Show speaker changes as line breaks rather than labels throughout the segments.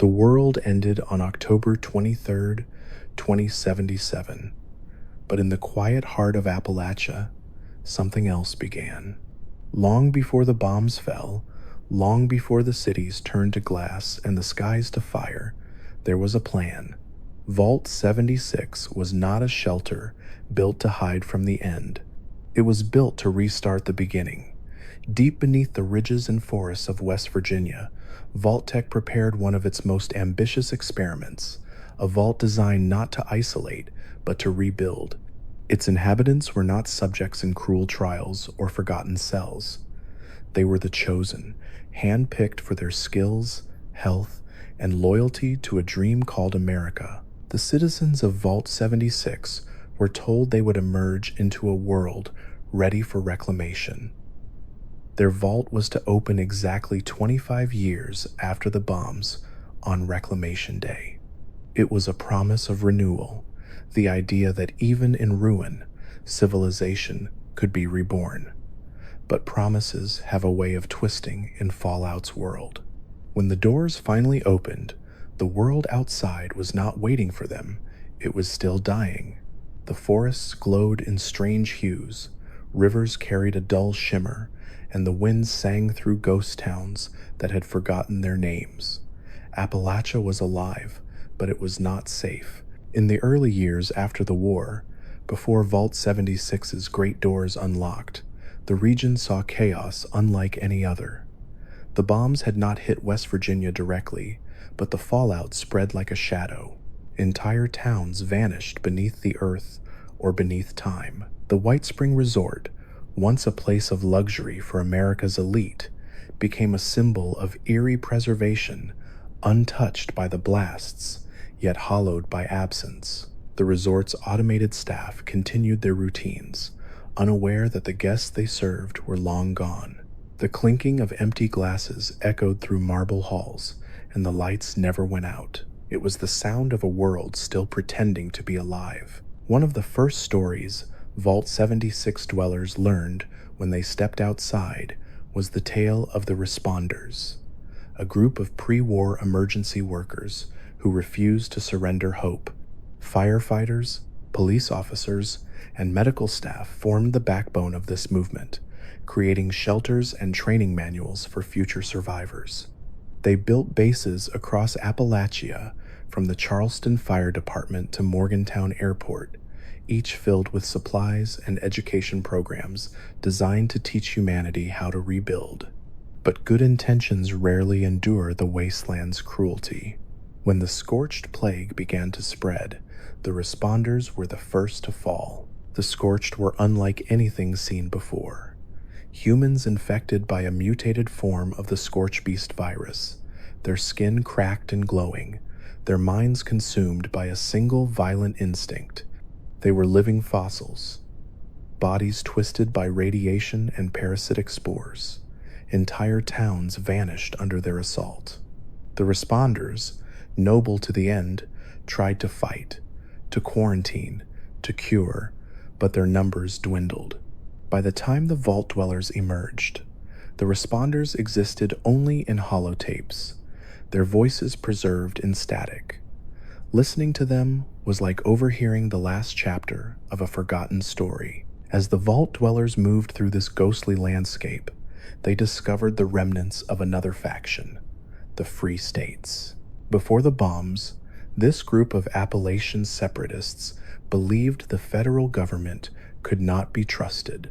The world ended on October 23rd, 2077, but in the quiet heart of Appalachia, something else began. Long before the bombs fell, long before the cities turned to glass and the skies to fire, there was a plan. Vault 76 was not a shelter built to hide from the end. It was built to restart the beginning. Deep beneath the ridges and forests of West Virginia, Vault-Tec prepared one of its most ambitious experiments, a vault designed not to isolate, but to rebuild. Its inhabitants were not subjects in cruel trials or forgotten cells. They were the chosen, hand-picked for their skills, health, and loyalty to a dream called America. The citizens of Vault 76 were told they would emerge into a world ready for reclamation. Their vault was to open exactly 25 years after the bombs on Reclamation Day. It was a promise of renewal, the idea that even in ruin, civilization could be reborn. But promises have a way of twisting in Fallout's world. When the doors finally opened, the world outside was not waiting for them, it was still dying. The forests glowed in strange hues, rivers carried a dull shimmer, and the wind sang through ghost towns that had forgotten their names. Appalachia was alive, but it was not safe. In the early years after the war, before Vault 76's great doors unlocked, the region saw chaos unlike any other. The bombs had not hit West Virginia directly, but the fallout spread like a shadow. Entire towns vanished beneath the earth or beneath time. The White Spring Resort, once a place of luxury for America's elite, became a symbol of eerie preservation, untouched by the blasts, yet hollowed by absence. The resort's automated staff continued their routines, unaware that the guests they served were long gone. The clinking of empty glasses echoed through marble halls, and the lights never went out. It was the sound of a world still pretending to be alive. One of the first stories Vault 76 dwellers learned when they stepped outside was the tale of the Responders, a group of pre-war emergency workers who refused to surrender hope. Firefighters, police officers, and medical staff formed the backbone of this movement, creating shelters and training manuals for future survivors. They built bases across Appalachia, from the Charleston Fire Department to Morgantown Airport, each filled with supplies and education programs designed to teach humanity how to rebuild. But good intentions rarely endure the wasteland's cruelty. When the scorched plague began to spread, the Responders were the first to fall. The scorched were unlike anything seen before. Humans infected by a mutated form of the scorch beast virus, their skin cracked and glowing, their minds consumed by a single violent instinct. They were living fossils, bodies twisted by radiation and parasitic spores. Entire towns vanished under their assault. The Responders, noble to the end, tried to fight, to quarantine, to cure, but their numbers dwindled. By the time the Vault Dwellers emerged, the Responders existed only in holotapes, their voices preserved in static. Listening to them was like overhearing the last chapter of a forgotten story. As the Vault Dwellers moved through this ghostly landscape, they discovered the remnants of another faction, the Free States. Before the bombs, this group of Appalachian separatists believed the federal government could not be trusted.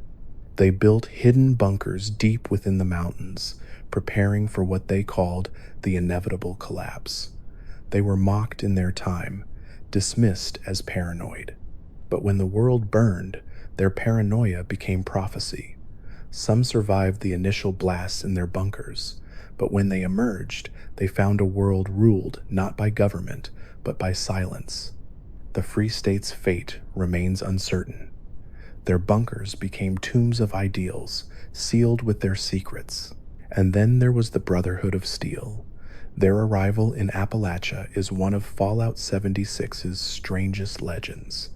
They built hidden bunkers deep within the mountains, preparing for what they called the inevitable collapse. They were mocked in their time, dismissed as paranoid. But when the world burned, their paranoia became prophecy. Some survived the initial blasts in their bunkers, but when they emerged, they found a world ruled not by government, but by silence. The Free States' fate remains uncertain. Their bunkers became tombs of ideals, sealed with their secrets. And then there was the Brotherhood of Steel. Their arrival in Appalachia is one of Fallout 76's strangest legends.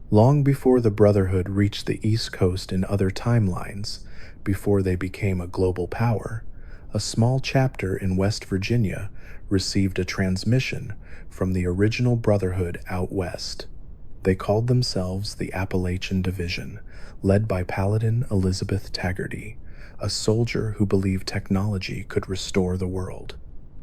Long before the Brotherhood reached the East Coast in other timelines, before they became a global power, A small chapter in West Virginia received a transmission from the original Brotherhood out west. They called themselves the Appalachian Division, led by Paladin Elizabeth Taggarty, a soldier who believed technology could restore the world.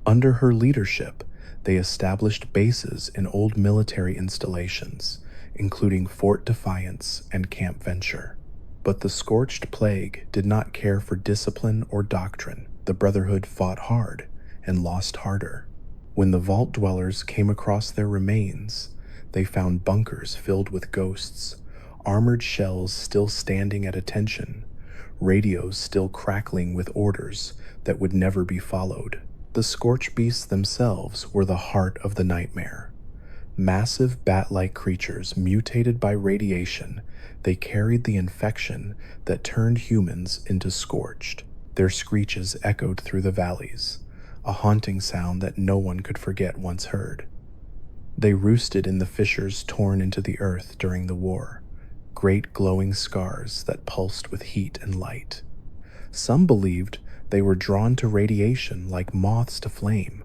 Under her leadership, they established bases in old military installations, including Fort Defiance and Camp Venture. But the scorched plague did not care for discipline or doctrine. The Brotherhood fought hard and lost harder. When the vault dwellers came across their remains, they found bunkers filled with ghosts, armored shells still standing at attention, radios still crackling with orders that would never be followed. The scorch beasts themselves were the heart of the nightmare. Massive bat-like creatures mutated by radiation, they carried the infection that turned humans into scorched. Their screeches echoed through the valleys, a haunting sound that no one could forget once heard. They roosted in the fissures torn into the earth during the war, great glowing scars that pulsed with heat and light. Some believed they were drawn to radiation like moths to flame.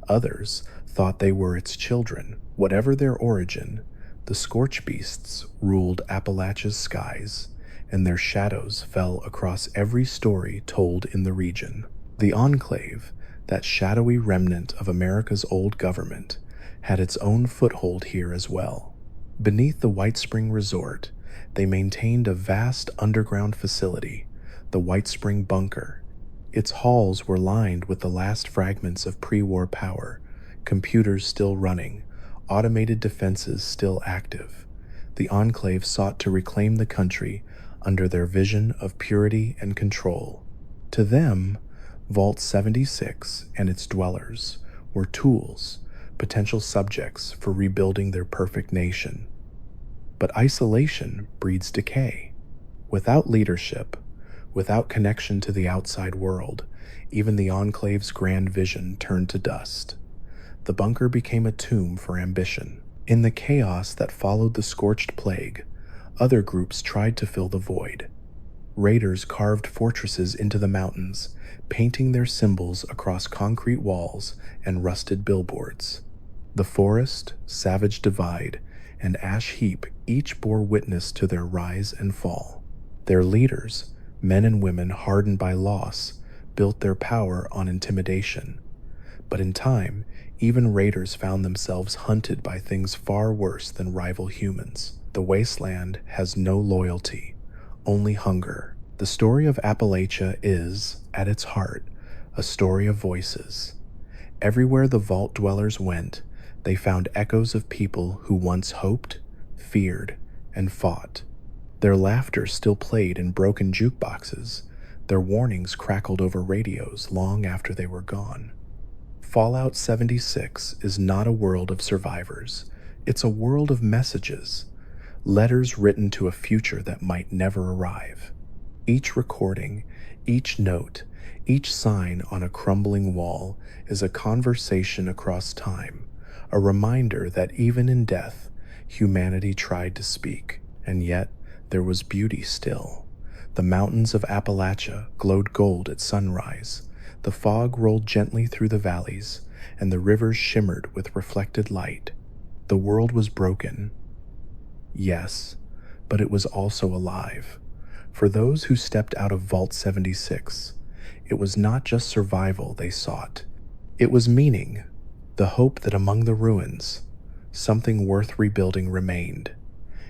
Others thought they were its children. Whatever their origin, the scorch beasts ruled Appalachia's skies, and their shadows fell across every story told in the region. The Enclave, that shadowy remnant of America's old government, had its own foothold here as well. Beneath the White Spring Resort, they maintained a vast underground facility, the White Spring Bunker. Its halls were lined with the last fragments of pre-war power, computers still running, automated defenses still active. The Enclave sought to reclaim the country under their vision of purity and control. To them, Vault 76 and its dwellers were tools, potential subjects for rebuilding their perfect nation. But isolation breeds decay. Without leadership, without connection to the outside world, even the Enclave's grand vision turned to dust. The bunker became a tomb for ambition. In the chaos that followed the scorched plague, other groups tried to fill the void. Raiders carved fortresses into the mountains, painting their symbols across concrete walls and rusted billboards. The forest, savage divide, and ash heap each bore witness to their rise and fall. Their leaders, men and women hardened by loss, built their power on intimidation. But in time, even raiders found themselves hunted by things far worse than rival humans. The wasteland has no loyalty, only hunger. The story of Appalachia is, at its heart, a story of voices. Everywhere the vault dwellers went, they found echoes of people who once hoped, feared, and fought. Their laughter still played in broken jukeboxes. Their warnings crackled over radios long after they were gone. Fallout 76 is not a world of survivors. It's a world of messages, letters written to a future that might never arrive. Each recording, each note, each sign on a crumbling wall is a conversation across time, a reminder that even in death, humanity tried to speak, and yet there was beauty still. The mountains of Appalachia glowed gold at sunrise. The fog rolled gently through the valleys, and the rivers shimmered with reflected light. The world was broken. Yes, but it was also alive. For those who stepped out of Vault 76, it was not just survival they sought. It was meaning, the hope that among the ruins, something worth rebuilding remained.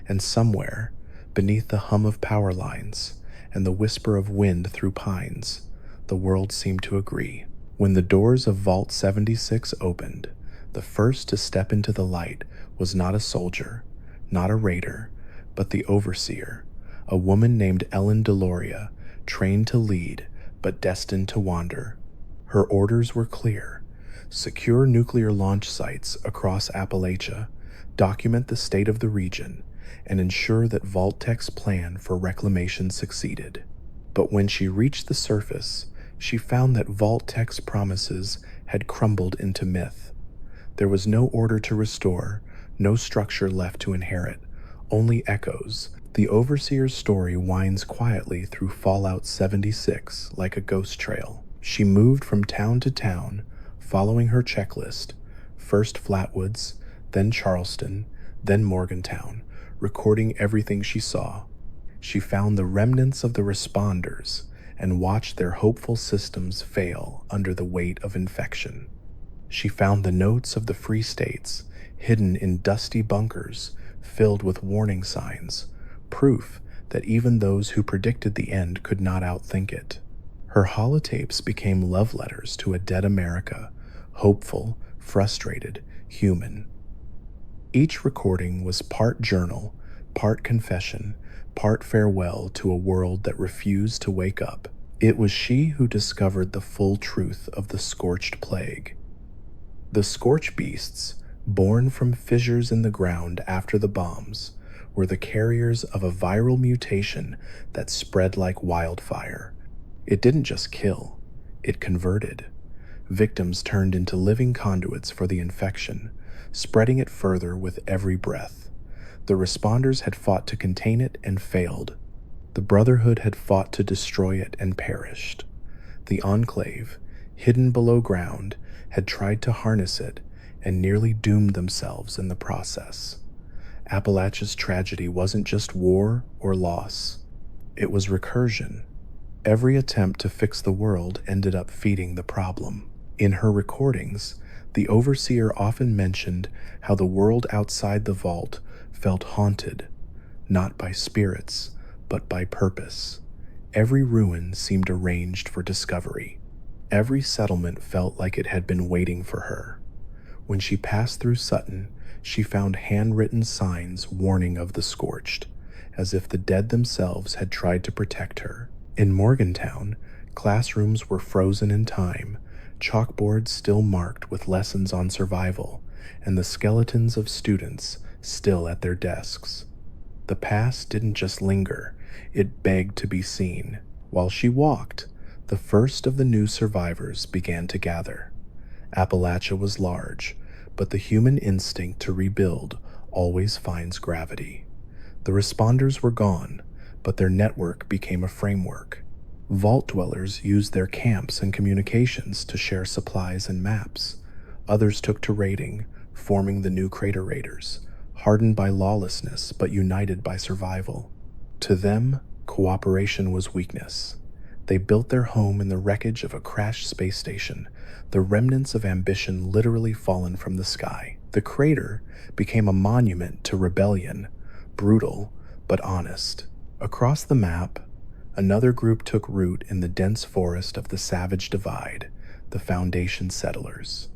And somewhere, beneath the hum of power lines and the whisper of wind through pines, the world seemed to agree. When the doors of Vault 76 opened, the first to step into the light was not a soldier, not a raider, but the overseer, a woman named Ellen Deloria, trained to lead, but destined to wander. Her orders were clear: secure nuclear launch sites across Appalachia, document the state of the region, and ensure that Vault-Tech's plan for reclamation succeeded. But when she reached the surface, she found that Vault-Tech's promises had crumbled into myth. There was no order to restore, no structure left to inherit, only echoes. The Overseer's story winds quietly through Fallout 76 like a ghost trail. She moved from town to town, following her checklist, first Flatwoods, then Charleston, then Morgantown, recording everything she saw. She found the remnants of the responders and watched their hopeful systems fail under the weight of infection. She found the notes of the Free States hidden in dusty bunkers filled with warning signs, proof that even those who predicted the end could not outthink it. Her holotapes became love letters to a dead America, hopeful, frustrated, human. Each recording was part journal, part confession, part farewell to a world that refused to wake up. It was she who discovered the full truth of the scorched plague. The scorch beasts, born from fissures in the ground after the bombs, were the carriers of a viral mutation that spread like wildfire. It didn't just kill, it converted. Victims turned into living conduits for the infection, spreading it further with every breath. The responders had fought to contain it and failed. The Brotherhood had fought to destroy it and perished. The Enclave, hidden below ground, had tried to harness it and nearly doomed themselves in the process. Appalachia's tragedy wasn't just war or loss, it was recursion. Every attempt to fix the world ended up feeding the problem. In her recordings, the overseer often mentioned how the world outside the vault felt haunted, not by spirits, but by purpose. Every ruin seemed arranged for discovery. Every settlement felt like it had been waiting for her. When she passed through Sutton, she found handwritten signs warning of the scorched, as if the dead themselves had tried to protect her. In Morgantown, classrooms were frozen in time, chalkboards still marked with lessons on survival, and the skeletons of students still at their desks. The past didn't just linger, it begged to be seen. While she walked, the first of the new survivors began to gather. Appalachia was large, but the human instinct to rebuild always finds gravity. The responders were gone, but their network became a framework. Vault dwellers used their camps and communications to share supplies and maps. Others took to raiding, forming the new Crater Raiders, hardened by lawlessness but united by survival. To them, cooperation was weakness. They built their home in the wreckage of a crashed space station, the remnants of ambition literally fallen from the sky. The crater became a monument to rebellion, brutal but honest. Across the map, another group took root in the dense forest of the Savage Divide, the Foundation settlers.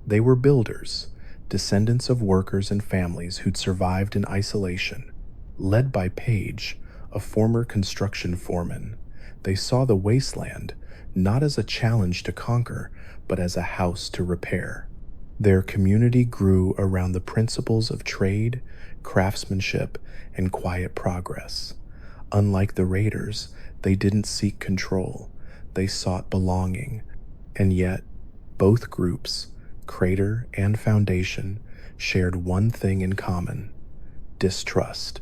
They were builders, descendants of workers and families who'd survived in isolation. Led by Page, a former construction foreman, they saw the wasteland not as a challenge to conquer, but as a house to repair. Their community grew around the principles of trade, craftsmanship, and quiet progress. Unlike the raiders, they didn't seek control, they sought belonging. And yet, both groups, Crater and Foundation, shared one thing in common: distrust.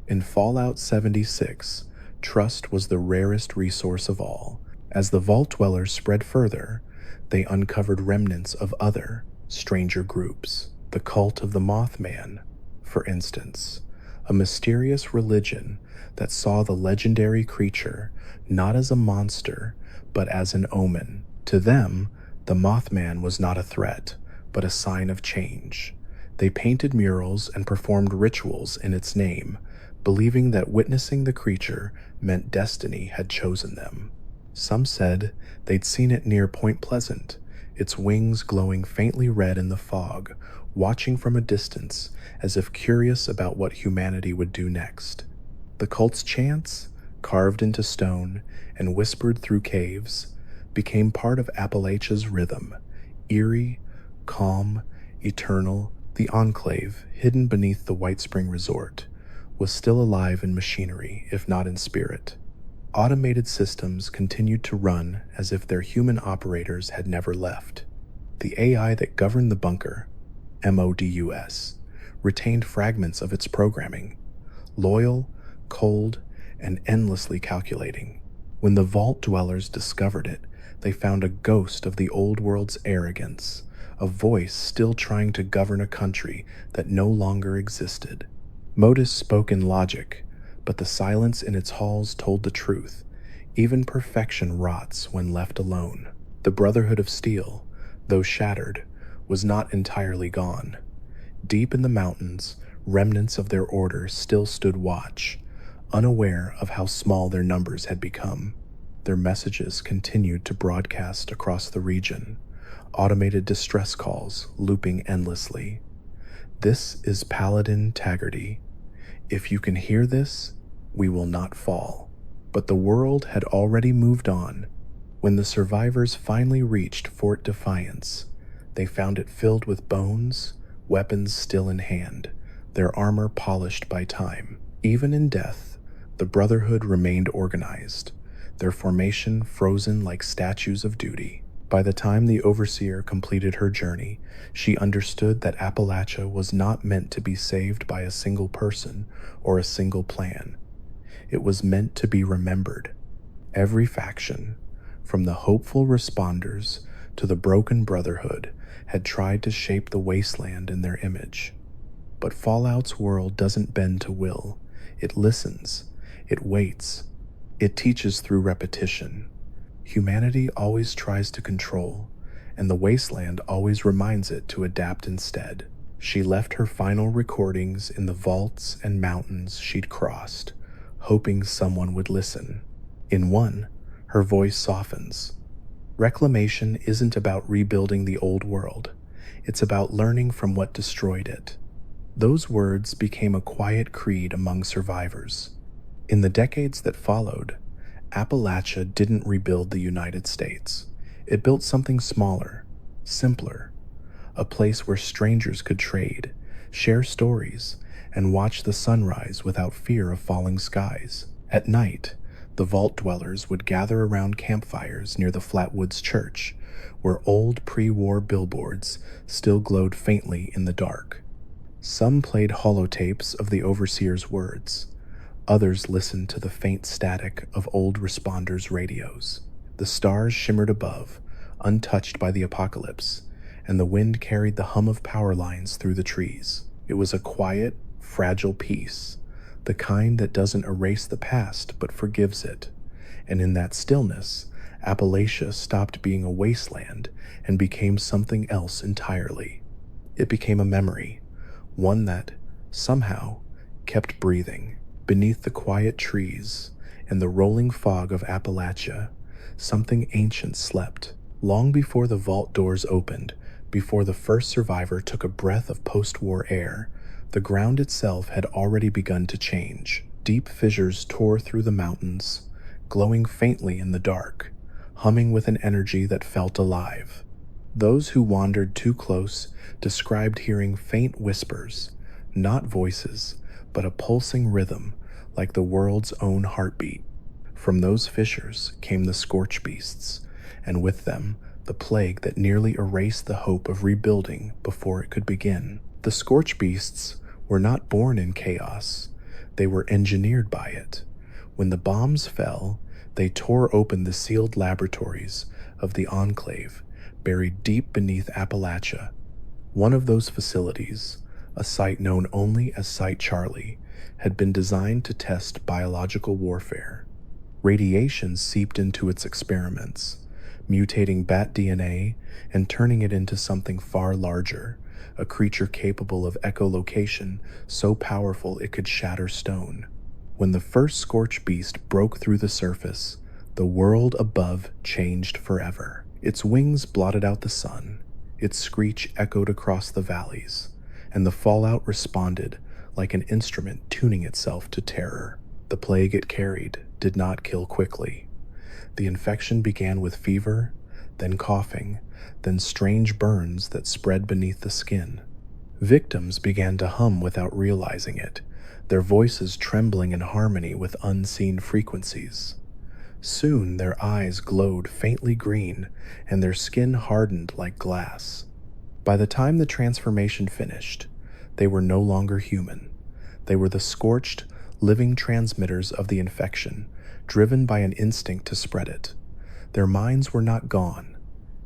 In Fallout 76, trust was the rarest resource of all. As the Vault Dwellers spread further, they uncovered remnants of other, stranger groups. The cult of the Mothman, for instance, a mysterious religion that saw the legendary creature not as a monster, but as an omen. To them, the Mothman was not a threat, but a sign of change. They painted murals and performed rituals in its name, believing that witnessing the creature meant destiny had chosen them. Some said they'd seen it near Point Pleasant, its wings glowing faintly red in the fog, watching from a distance as if curious about what humanity would do next. The cult's chants, carved into stone and whispered through caves, became part of Appalachia's rhythm, eerie, calm, eternal. The Enclave, hidden beneath the White Spring Resort, was still alive in machinery, if not in spirit. Automated systems continued to run as if their human operators had never left. The AI that governed the bunker, MODUS, retained fragments of its programming, loyal, cold, and endlessly calculating. When the Vault Dwellers discovered it, They found a ghost of the old world's arrogance, a voice still trying to govern a country that no longer existed. Modus spoke in logic, but the silence in its halls told the truth. Even perfection rots when left alone. The Brotherhood of Steel, though shattered, was not entirely gone. Deep in the mountains, remnants of their order still stood watch, unaware of how small their numbers had become. Their messages continued to broadcast across the region, automated distress calls looping endlessly. This is Paladin Taggarty. If you can hear this, we will not fall. But the world had already moved on. When the survivors finally reached Fort Defiance, they found it filled with bones, weapons still in hand, their armor polished by time. Even in death, the Brotherhood remained organized, their formation frozen like statues of duty. By the time the Overseer completed her journey, she understood that Appalachia was not meant to be saved by a single person or a single plan. It was meant to be remembered. Every faction, from the hopeful responders to the broken Brotherhood, had tried to shape the wasteland in their image. But Fallout's world doesn't bend to will. It listens. It waits. It teaches through repetition. Humanity always tries to control, and the wasteland always reminds it to adapt instead. She left her final recordings in the vaults and mountains she'd crossed, hoping someone would listen. In one, her voice softens. Reclamation isn't about rebuilding the old world. It's about learning from what destroyed it. Those words became a quiet creed among survivors. In the decades that followed, Appalachia didn't rebuild the United States. It built something smaller, simpler, a place where strangers could trade, share stories, and watch the sunrise without fear of falling skies. At night, the vault dwellers would gather around campfires near the Flatwoods Church, where old pre-war billboards still glowed faintly in the dark. Some played holotapes of the Overseer's words. Others listened to the faint static of old responders' radios. The stars shimmered above, untouched by the apocalypse, and the wind carried the hum of power lines through the trees. It was a quiet, fragile peace, the kind that doesn't erase the past but forgives it. And in that stillness, Appalachia stopped being a wasteland and became something else entirely. It became a memory, one that, somehow, kept breathing. Beneath the quiet trees and the rolling fog of Appalachia, something ancient slept. Long before the vault doors opened, before the first survivor took a breath of post-war air, the ground itself had already begun to change. Deep fissures tore through the mountains, glowing faintly in the dark, humming with an energy that felt alive. Those who wandered too close described hearing faint whispers, not voices, but a pulsing rhythm like the world's own heartbeat. From those fissures came the scorch beasts, and with them the plague that nearly erased the hope of rebuilding before it could begin. The scorch beasts were not born in chaos. They were engineered by it. When the bombs fell, they tore open the sealed laboratories of the Enclave, buried deep beneath Appalachia. One of those facilities, a site known only as Site Charlie, had been designed to test biological warfare. Radiation seeped into its experiments, mutating bat DNA and turning it into something far larger, a creature capable of echolocation so powerful it could shatter stone. When the first scorch beast broke through the surface, the world above changed forever. Its wings blotted out the sun, its screech echoed across the valleys, and the fallout responded like an instrument tuning itself to terror. The plague it carried did not kill quickly. The infection began with fever, then coughing, then strange burns that spread beneath the skin. Victims began to hum without realizing it, their voices trembling in harmony with unseen frequencies. Soon their eyes glowed faintly green, and their skin hardened like glass. By the time the transformation finished, they were no longer human. They were the scorched, living transmitters of the infection, driven by an instinct to spread it. Their minds were not gone.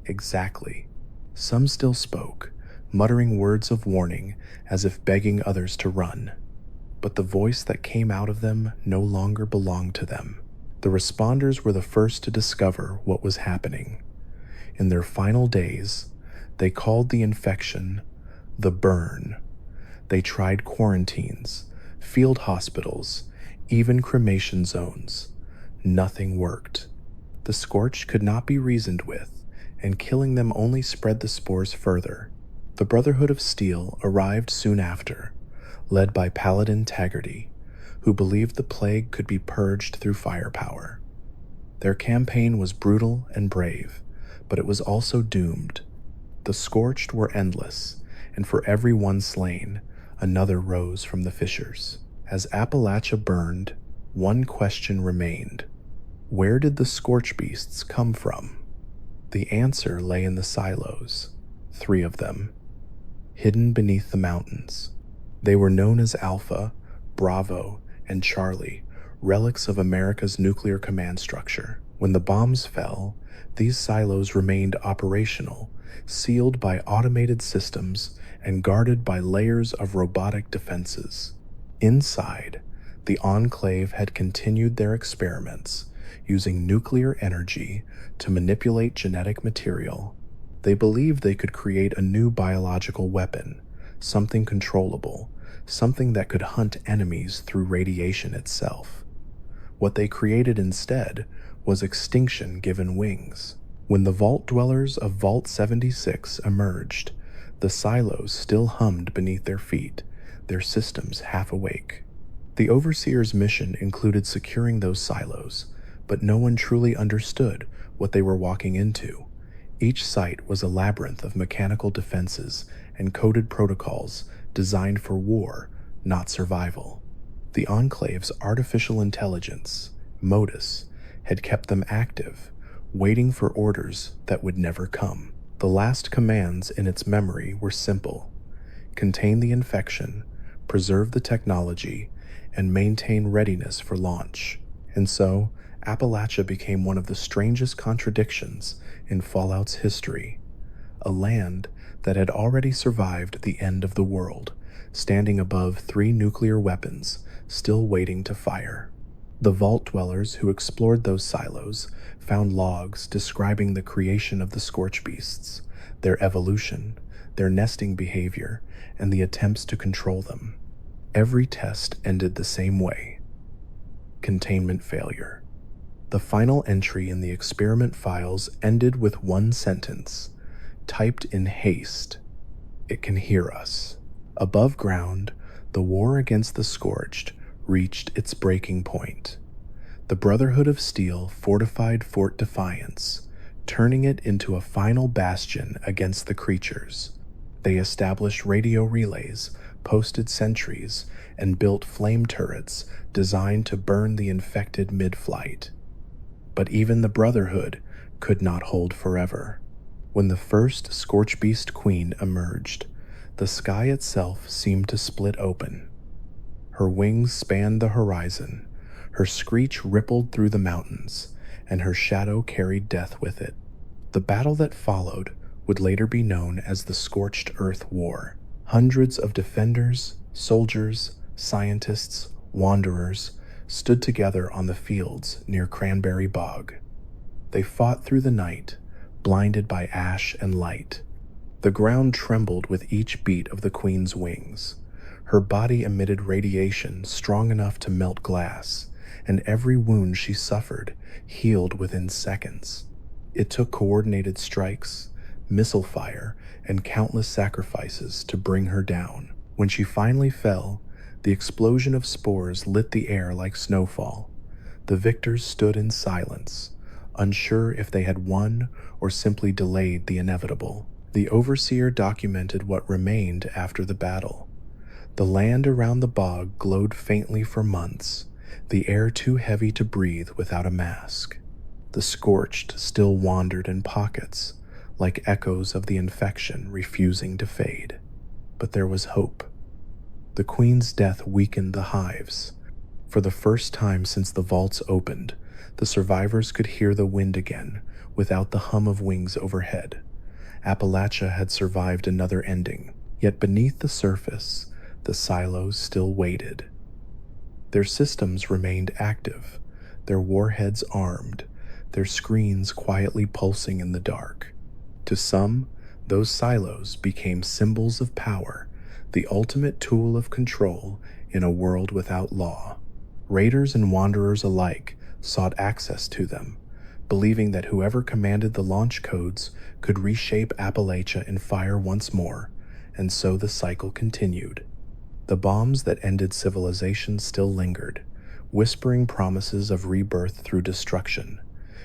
Exactly. Some still spoke, muttering words of warning as if begging others to run. But the voice that came out of them no longer belonged to them. The responders were the first to discover what was happening. In their final days, they called the infection the burn. They tried quarantines, field hospitals, even cremation zones. Nothing worked. The scorched could not be reasoned with, and killing them only spread the spores further. The Brotherhood of Steel arrived soon after, led by Paladin Taggarty, who believed the plague could be purged through firepower. Their campaign was brutal and brave, but it was also doomed. The scorched were endless, and for every one slain, another rose from the fissures. As Appalachia burned, one question remained. Where did the scorch beasts come from? The answer lay in the silos, 3 of them, hidden beneath the mountains. They were known as Alpha, Bravo, and Charlie, relics of America's nuclear command structure. When the bombs fell, these silos remained operational, sealed by automated systems and guarded by layers of robotic defenses. Inside, the Enclave had continued their experiments, using nuclear energy to manipulate genetic material. They believed they could create a new biological weapon, something controllable, something that could hunt enemies through radiation itself. What they created instead was extinction given wings. When the Vault Dwellers of Vault 76 emerged, the silos still hummed beneath their feet, their systems half awake. The Overseer's mission included securing those silos, but no one truly understood what they were walking into. Each site was a labyrinth of mechanical defenses and coded protocols designed for war, not survival. The Enclave's artificial intelligence, Modus, had kept them active, waiting for orders that would never come. The last commands in its memory were simple: contain the infection, preserve the technology, and maintain readiness for launch. And so, Appalachia became one of the strangest contradictions in Fallout's history. A land that had already survived the end of the world, standing above 3 nuclear weapons, still waiting to fire. The Vault Dwellers who explored those silos found logs describing the creation of the Scorch Beasts, their evolution, their nesting behavior, and the attempts to control them. Every test ended the same way: containment failure. The final entry in the experiment files ended with one sentence, typed in haste: "It can hear us." Above ground, the war against the Scorched reached its breaking point. The Brotherhood of Steel fortified Fort Defiance, turning it into a final bastion against the creatures. They established radio relays, posted sentries, and built flame turrets designed to burn the infected mid-flight. But even the Brotherhood could not hold forever. When the first Scorchbeast Queen emerged, the sky itself seemed to split open. Her wings spanned the horizon, her screech rippled through the mountains, and her shadow carried death with it. The battle that followed would later be known as the Scorched Earth War. Hundreds of defenders, soldiers, scientists, wanderers stood together on the fields near Cranberry Bog. They fought through the night, blinded by ash and light. The ground trembled with each beat of the Queen's wings. Her body emitted radiation strong enough to melt glass, and every wound she suffered healed within seconds. It took coordinated strikes, missile fire, and countless sacrifices to bring her down. When she finally fell, the explosion of spores lit the air like snowfall. The victors stood in silence, unsure if they had won or simply delayed the inevitable. The Overseer documented what remained after the battle. The land around the bog glowed faintly for months, the air too heavy to breathe without a mask. The Scorched still wandered in pockets, like echoes of the infection refusing to fade. But there was hope. The Queen's death weakened the hives. For the first time since the vaults opened, the survivors could hear the wind again, without the hum of wings overhead. Appalachia had survived another ending, yet beneath the surface, the silos still waited. Their systems remained active, their warheads armed, their screens quietly pulsing in the dark. To some, those silos became symbols of power, the ultimate tool of control in a world without law. Raiders and wanderers alike sought access to them, believing that whoever commanded the launch codes could reshape Appalachia in fire once more, and so the cycle continued. The bombs that ended civilization still lingered, whispering promises of rebirth through destruction.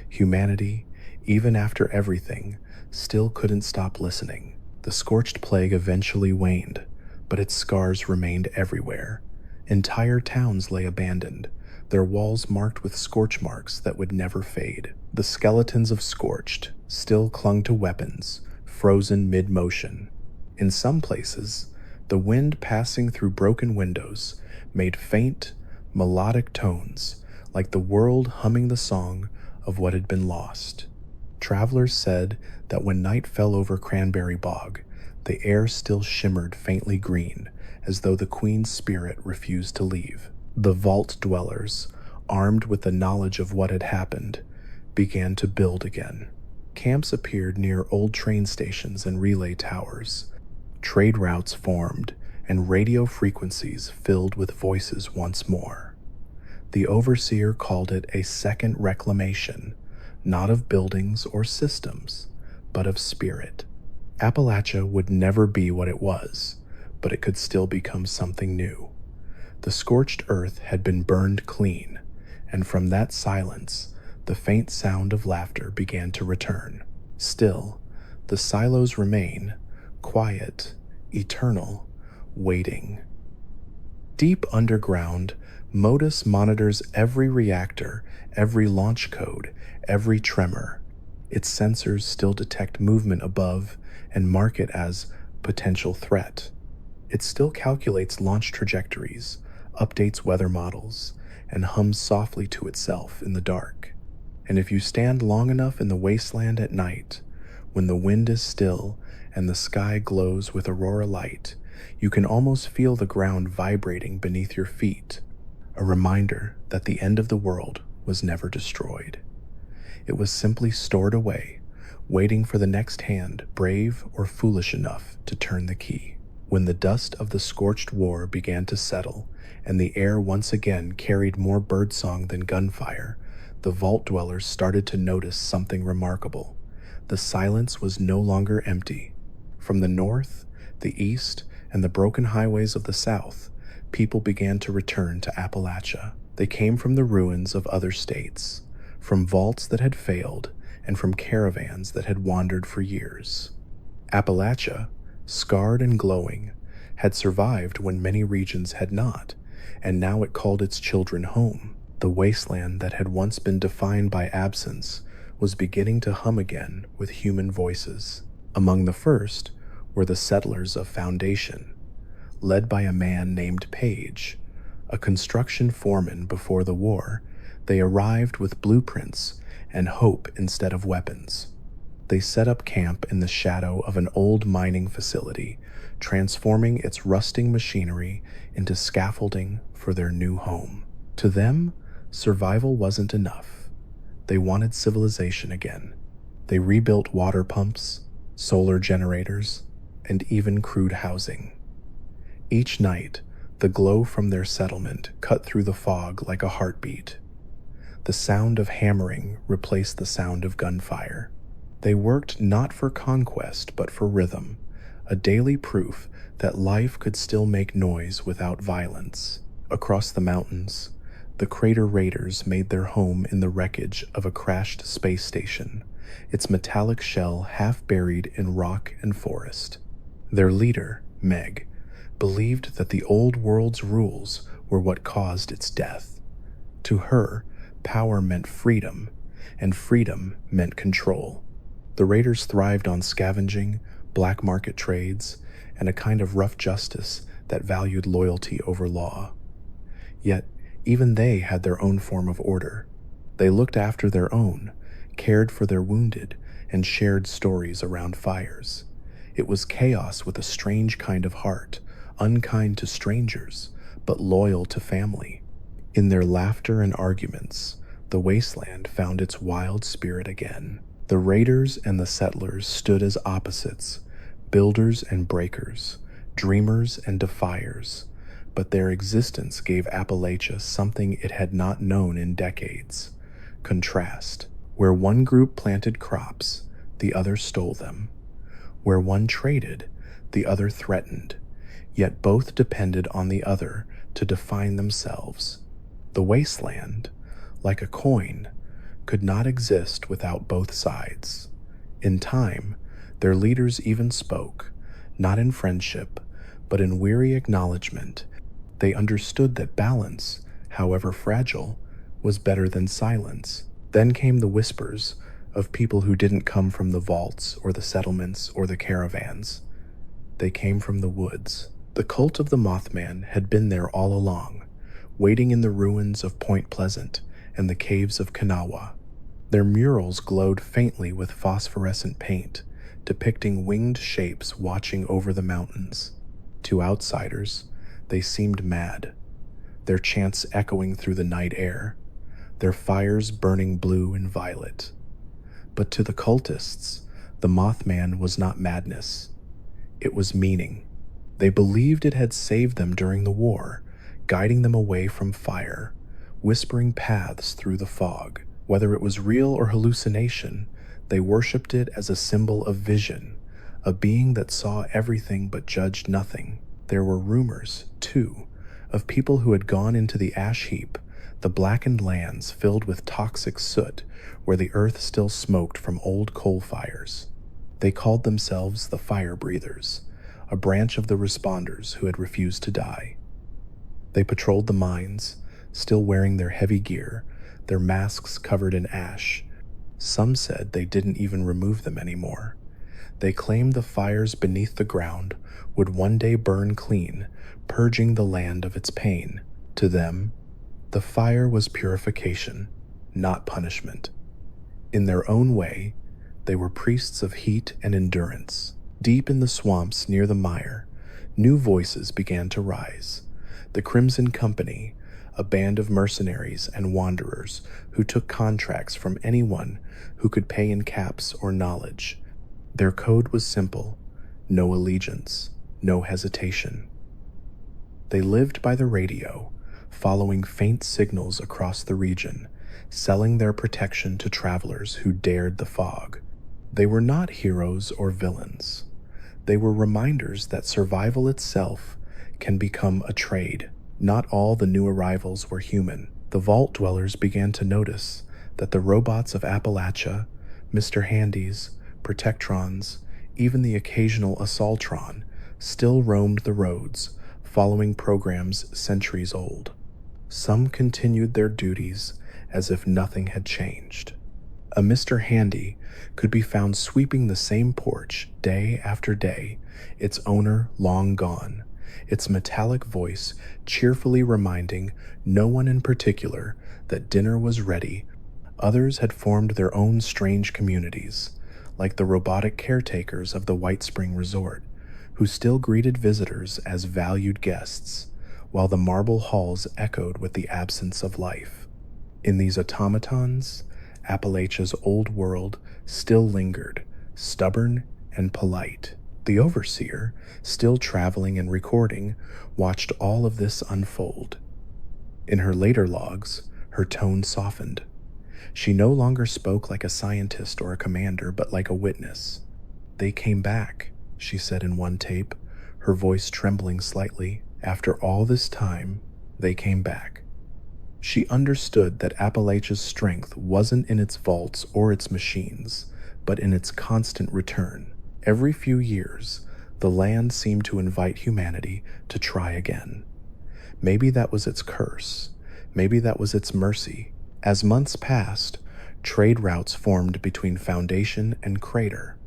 Humanity, even after everything, still couldn't stop listening. The scorched plague eventually waned, but its scars remained everywhere. Entire towns lay abandoned, their walls marked with scorch marks that would never fade. The skeletons of Scorched still clung to weapons, frozen mid-motion. In some places, the wind passing through broken windows made faint, melodic tones, like the world humming the song of what had been lost. Travelers said that when night fell over Cranberry Bog, the air still shimmered faintly green, as though the Queen's spirit refused to leave. The vault dwellers, armed with the knowledge of what had happened, began to build again. Camps appeared near old train stations and relay towers. Trade routes formed, and radio frequencies filled with voices once more. The overseer called it a second reclamation, not of buildings or systems, but of spirit. Appalachia would never be what it was, but it could still become something new. The scorched earth had been burned clean, and from that silence, the faint sound of laughter began to return. Still, the silos remain, quiet, eternal, waiting. Deep underground, Modus monitors every reactor, every launch code, every tremor. Its sensors still detect movement above and mark it as potential threat. It still calculates launch trajectories, updates weather models, and hums softly to itself in the dark. And if you stand long enough in the wasteland at night, when the wind is still and the sky glows with aurora light, you can almost feel the ground vibrating beneath your feet, a reminder that the end of the world was never destroyed. It was simply stored away, waiting for the next hand brave or foolish enough to turn the key. When the dust of the scorched war began to settle, and the air once again carried more birdsong than gunfire, the vault dwellers started to notice something remarkable. The silence was no longer empty. From the north, the east, and the broken highways of the south, people began to return to Appalachia. They came from the ruins of other states, from vaults that had failed, and from caravans that had wandered for years. Appalachia, scarred and glowing, had survived when many regions had not, and now it called its children home. The wasteland that had once been defined by absence was beginning to hum again with human voices. Among the first were the settlers of Foundation, led by a man named Page, a construction foreman before the war. They arrived with blueprints and hope instead of weapons. They set up camp in the shadow of an old mining facility, transforming its rusting machinery into scaffolding for their new home. To them, survival wasn't enough. They wanted civilization again. They rebuilt water pumps, solar generators, and even crude housing. Each night, the glow from their settlement cut through the fog like a heartbeat. The sound of hammering replaced the sound of gunfire. They worked not for conquest but for rhythm, a daily proof that life could still make noise without violence. Across the mountains, the Crater Raiders made their home in the wreckage of a crashed space station, its metallic shell half buried in rock and forest. Their leader, Meg, believed that the old world's rules were what caused its death. To her, power meant freedom, and freedom meant control. The Raiders thrived on scavenging, black market trades, and a kind of rough justice that valued loyalty over law. Yet, even they had their own form of order. They looked after their own, cared for their wounded, and shared stories around fires. It was chaos with a strange kind of heart, unkind to strangers, but loyal to family. In their laughter and arguments, the wasteland found its wild spirit again. The raiders and the settlers stood as opposites, builders and breakers, dreamers and defiers, but their existence gave Appalachia something it had not known in decades: contrast. Where one group planted crops, the other stole them. Where one traded, the other threatened, yet both depended on the other to define themselves. The wasteland, like a coin, could not exist without both sides. In time, their leaders even spoke, not in friendship, but in weary acknowledgement. They understood that balance, however fragile, was better than silence. Then came the whispers of people who didn't come from the vaults or the settlements or the caravans. They came from the woods. The cult of the Mothman had been there all along, waiting in the ruins of Point Pleasant and the caves of Kanawha. Their murals glowed faintly with phosphorescent paint, depicting winged shapes watching over the mountains. To outsiders, they seemed mad, their chants echoing through the night air, their fires burning blue and violet. But to the cultists, the Mothman was not madness. It was meaning. They believed it had saved them during the war, guiding them away from fire, whispering paths through the fog. Whether it was real or hallucination, they worshipped it as a symbol of vision, a being that saw everything but judged nothing. There were rumors, too, of people who had gone into the ash heap, the blackened lands filled with toxic soot where the earth still smoked from old coal fires. They called themselves the Fire Breathers, a branch of the responders who had refused to die. They patrolled the mines, still wearing their heavy gear, their masks covered in ash. Some said they didn't even remove them anymore. They claimed the fires beneath the ground would one day burn clean, purging the land of its pain. To them, the fire was purification, not punishment. In their own way, they were priests of heat and endurance. Deep in the swamps near the mire, new voices began to rise. The Crimson Company, a band of mercenaries and wanderers who took contracts from anyone who could pay in caps or knowledge. Their code was simple: no allegiance, no hesitation. They lived by the radio, following faint signals across the region, selling their protection to travelers who dared the fog. They were not heroes or villains. They were reminders that survival itself can become a trade. Not all the new arrivals were human. The vault dwellers began to notice that the robots of Appalachia, Mr. Handys, Protectrons, even the occasional Assaultron, still roamed the roads, following programs centuries old. Some continued their duties as if nothing had changed. A Mr. Handy could be found sweeping the same porch day after day, its owner long gone, its metallic voice cheerfully reminding no one in particular that dinner was ready. Others had formed their own strange communities, like the robotic caretakers of the White Spring Resort, who still greeted visitors as valued guests, while the marble halls echoed with the absence of life. In these automatons, Appalachia's old world still lingered, stubborn and polite. The overseer, still traveling and recording, watched all of this unfold. In her later logs, her tone softened. She no longer spoke like a scientist or a commander, but like a witness. "They came back," she said in one tape, her voice trembling slightly. "After all this time, they came back." She understood that Appalachia's strength wasn't in its vaults or its machines, but in its constant return. Every few years, the land seemed to invite humanity to try again. Maybe that was its curse. Maybe that was its mercy. As months passed, trade routes formed between Foundation and Crater,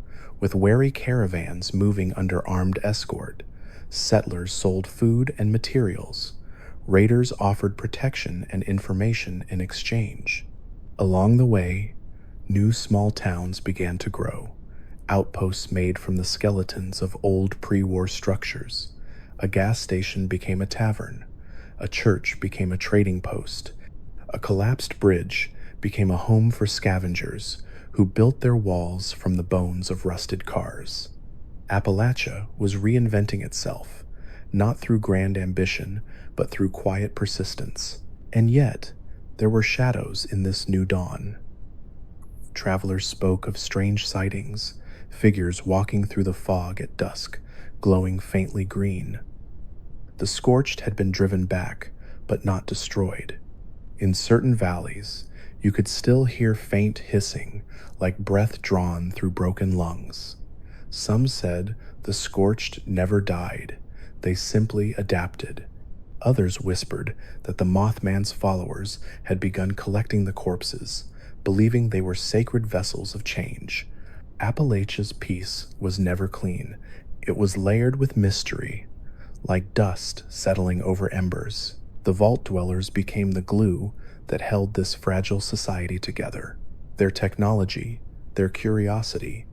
with wary caravans moving under armed escort. Settlers sold food and materials. Raiders offered protection and information in exchange. Along the way, New small towns began to grow, outposts made from the skeletons of old pre-war structures. A gas station became a tavern, a church became a trading post, a collapsed bridge became a home for scavengers who built their walls from the bones of rusted cars. Appalachia was reinventing itself, not through grand ambition, but through quiet persistence. And yet, there were shadows in this new dawn. Travelers spoke of strange sightings, figures walking through the fog at dusk, glowing faintly green. The scorched had been driven back, but not destroyed. In certain valleys, you could still hear faint hissing, like breath drawn through broken lungs. Some said the scorched never died, they simply adapted. Others whispered that the Mothman's followers had begun collecting the corpses, believing they were sacred vessels of change. Appalachia's peace was never clean. It was layered with mystery, like dust settling over embers. The vault dwellers became the glue that held this fragile society together. Their technology, their curiosity,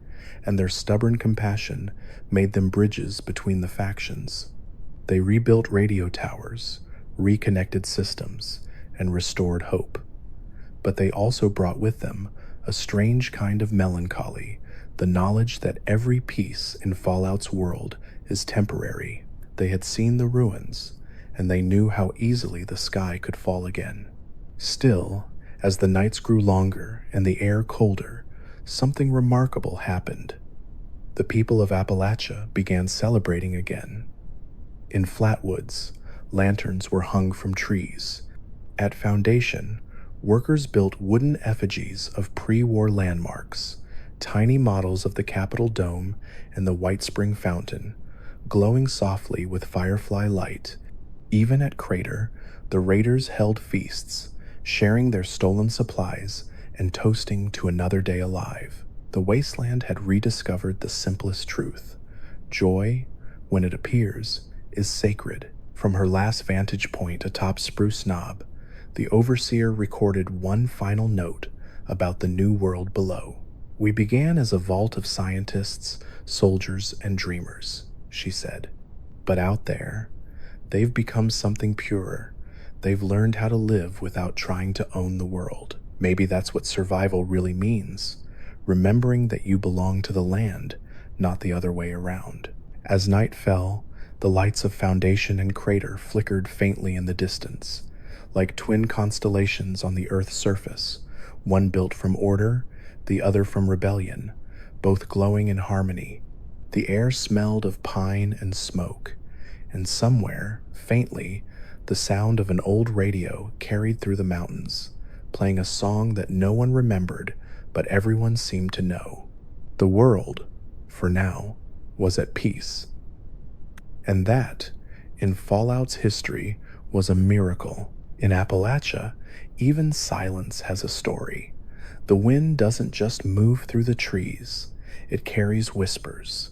and their stubborn compassion made them bridges between the factions. They rebuilt radio towers, reconnected systems, and restored hope. But they also brought with them a strange kind of melancholy, the knowledge that every piece in Fallout's world is temporary. They had seen the ruins, and they knew how easily the sky could fall again. Still, as the nights grew longer and the air colder, something remarkable happened. The people of Appalachia began celebrating again. In Flatwoods, lanterns were hung from trees. At Foundation, workers built wooden effigies of pre-war landmarks, tiny models of the Capitol Dome and the White Spring Fountain, glowing softly with firefly light. Even at Crater, the raiders held feasts, sharing their stolen supplies and toasting to another day alive. The wasteland had rediscovered the simplest truth. Joy, when it appears, is sacred. From her last vantage point atop Spruce Knob, the overseer recorded one final note about the new world below. "We began as a vault of scientists, soldiers, and dreamers," she said. "But out there, they've become something purer. They've learned how to live without trying to own the world. Maybe that's what survival really means, remembering that you belong to the land, not the other way around." As night fell, the lights of Foundation and Crater flickered faintly in the distance, like twin constellations on the Earth's surface, one built from order, the other from rebellion, both glowing in harmony. The air smelled of pine and smoke, and somewhere, faintly, the sound of an old radio carried through the mountains, playing a song that no one remembered, but everyone seemed to know. The world, for now, was at peace. And that, in Fallout's history, was a miracle. In Appalachia, even silence has a story. The wind doesn't just move through the trees, it carries whispers.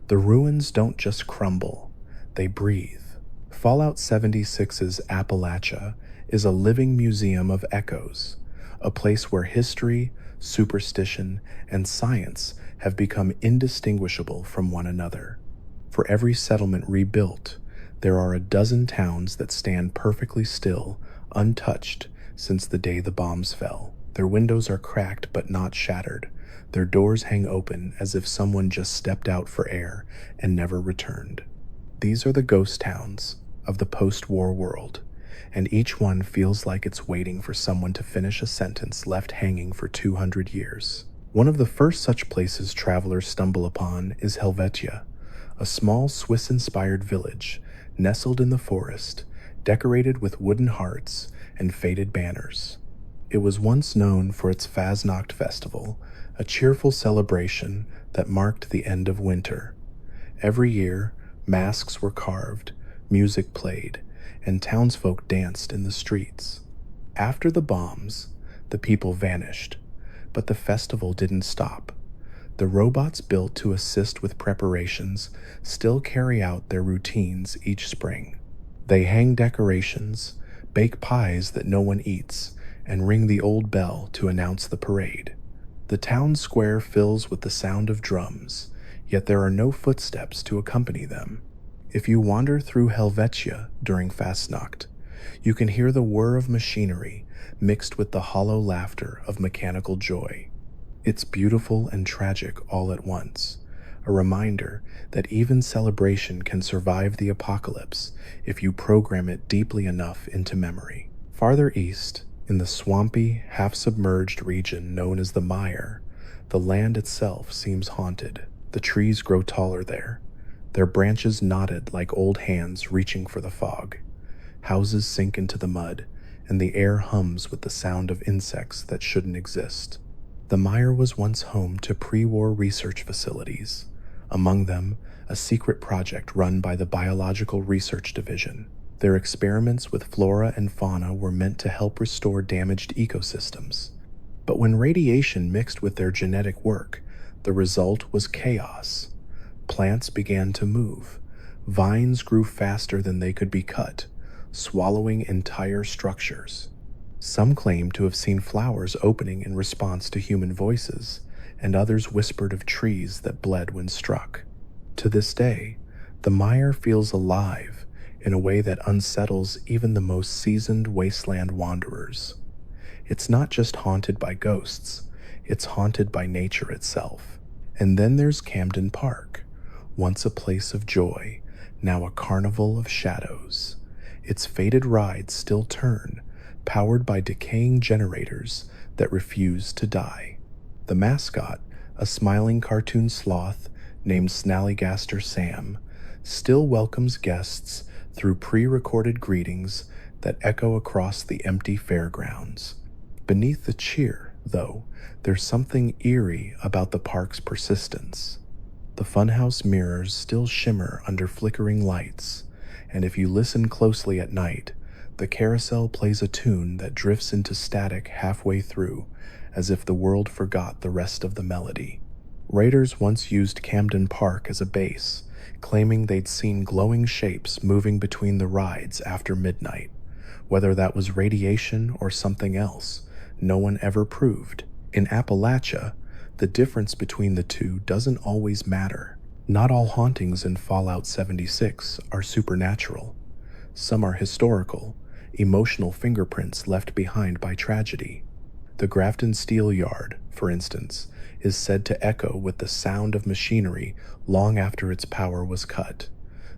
The ruins don't just crumble, they breathe. Fallout 76's Appalachia is a living museum of echoes, a place where history, superstition, and science have become indistinguishable from one another. For every settlement rebuilt, there are a dozen towns that stand perfectly still, untouched since the day the bombs fell. Their windows are cracked but not shattered. Their doors hang open as if someone just stepped out for air and never returned. These are the ghost towns of the post-war world, and each one feels like it's waiting for someone to finish a sentence left hanging for 200 years. One of the first such places travelers stumble upon is Helvetia, a small Swiss-inspired village nestled in the forest, decorated with wooden hearts and faded banners. It was once known for its Fasnacht festival, a cheerful celebration that marked the end of winter. Every year, masks were carved, music played, and townsfolk danced in the streets. After the bombs, the people vanished, but the festival didn't stop. The robots built to assist with preparations still carry out their routines each spring. They hang decorations, bake pies that no one eats, and ring the old bell to announce the parade. The town square fills with the sound of drums, yet there are no footsteps to accompany them. If you wander through Helvetia during Fastnacht, you can hear the whir of machinery mixed with the hollow laughter of mechanical joy. It's beautiful and tragic all at once, a reminder that even celebration can survive the apocalypse if you program it deeply enough into memory. Farther east, in the swampy, half-submerged region known as the Mire, the land itself seems haunted. The trees grow taller there, their branches knotted like old hands reaching for the fog. Houses sink into the mud, and the air hums with the sound of insects that shouldn't exist. The Mire was once home to pre-war research facilities, among them a secret project run by the Biological Research Division. Their experiments with flora and fauna were meant to help restore damaged ecosystems. But when radiation mixed with their genetic work, the result was chaos. Plants began to move. Vines grew faster than they could be cut, swallowing entire structures. Some claimed to have seen flowers opening in response to human voices, and others whispered of trees that bled when struck. To this day, the Mire feels alive in a way that unsettles even the most seasoned wasteland wanderers. It's not just haunted by ghosts, it's haunted by nature itself. And then there's Camden Park, once a place of joy, now a carnival of shadows. Its faded rides still turn, powered by decaying generators that refuse to die. The mascot, a smiling cartoon sloth named Snallygaster Sam, still welcomes guests through pre-recorded greetings that echo across the empty fairgrounds. Beneath the cheer, though, there's something eerie about the park's persistence. The funhouse mirrors still shimmer under flickering lights, and if you listen closely at night, the carousel plays a tune that drifts into static halfway through, as if the world forgot the rest of the melody. Raiders once used Camden Park as a base, claiming they'd seen glowing shapes moving between the rides after midnight. Whether that was radiation or something else, no one ever proved. In Appalachia, the difference between the two doesn't always matter. Not all hauntings in Fallout 76 are supernatural. Some are historical, emotional fingerprints left behind by tragedy. The Grafton Steel Yard, for instance, is said to echo with the sound of machinery long after its power was cut.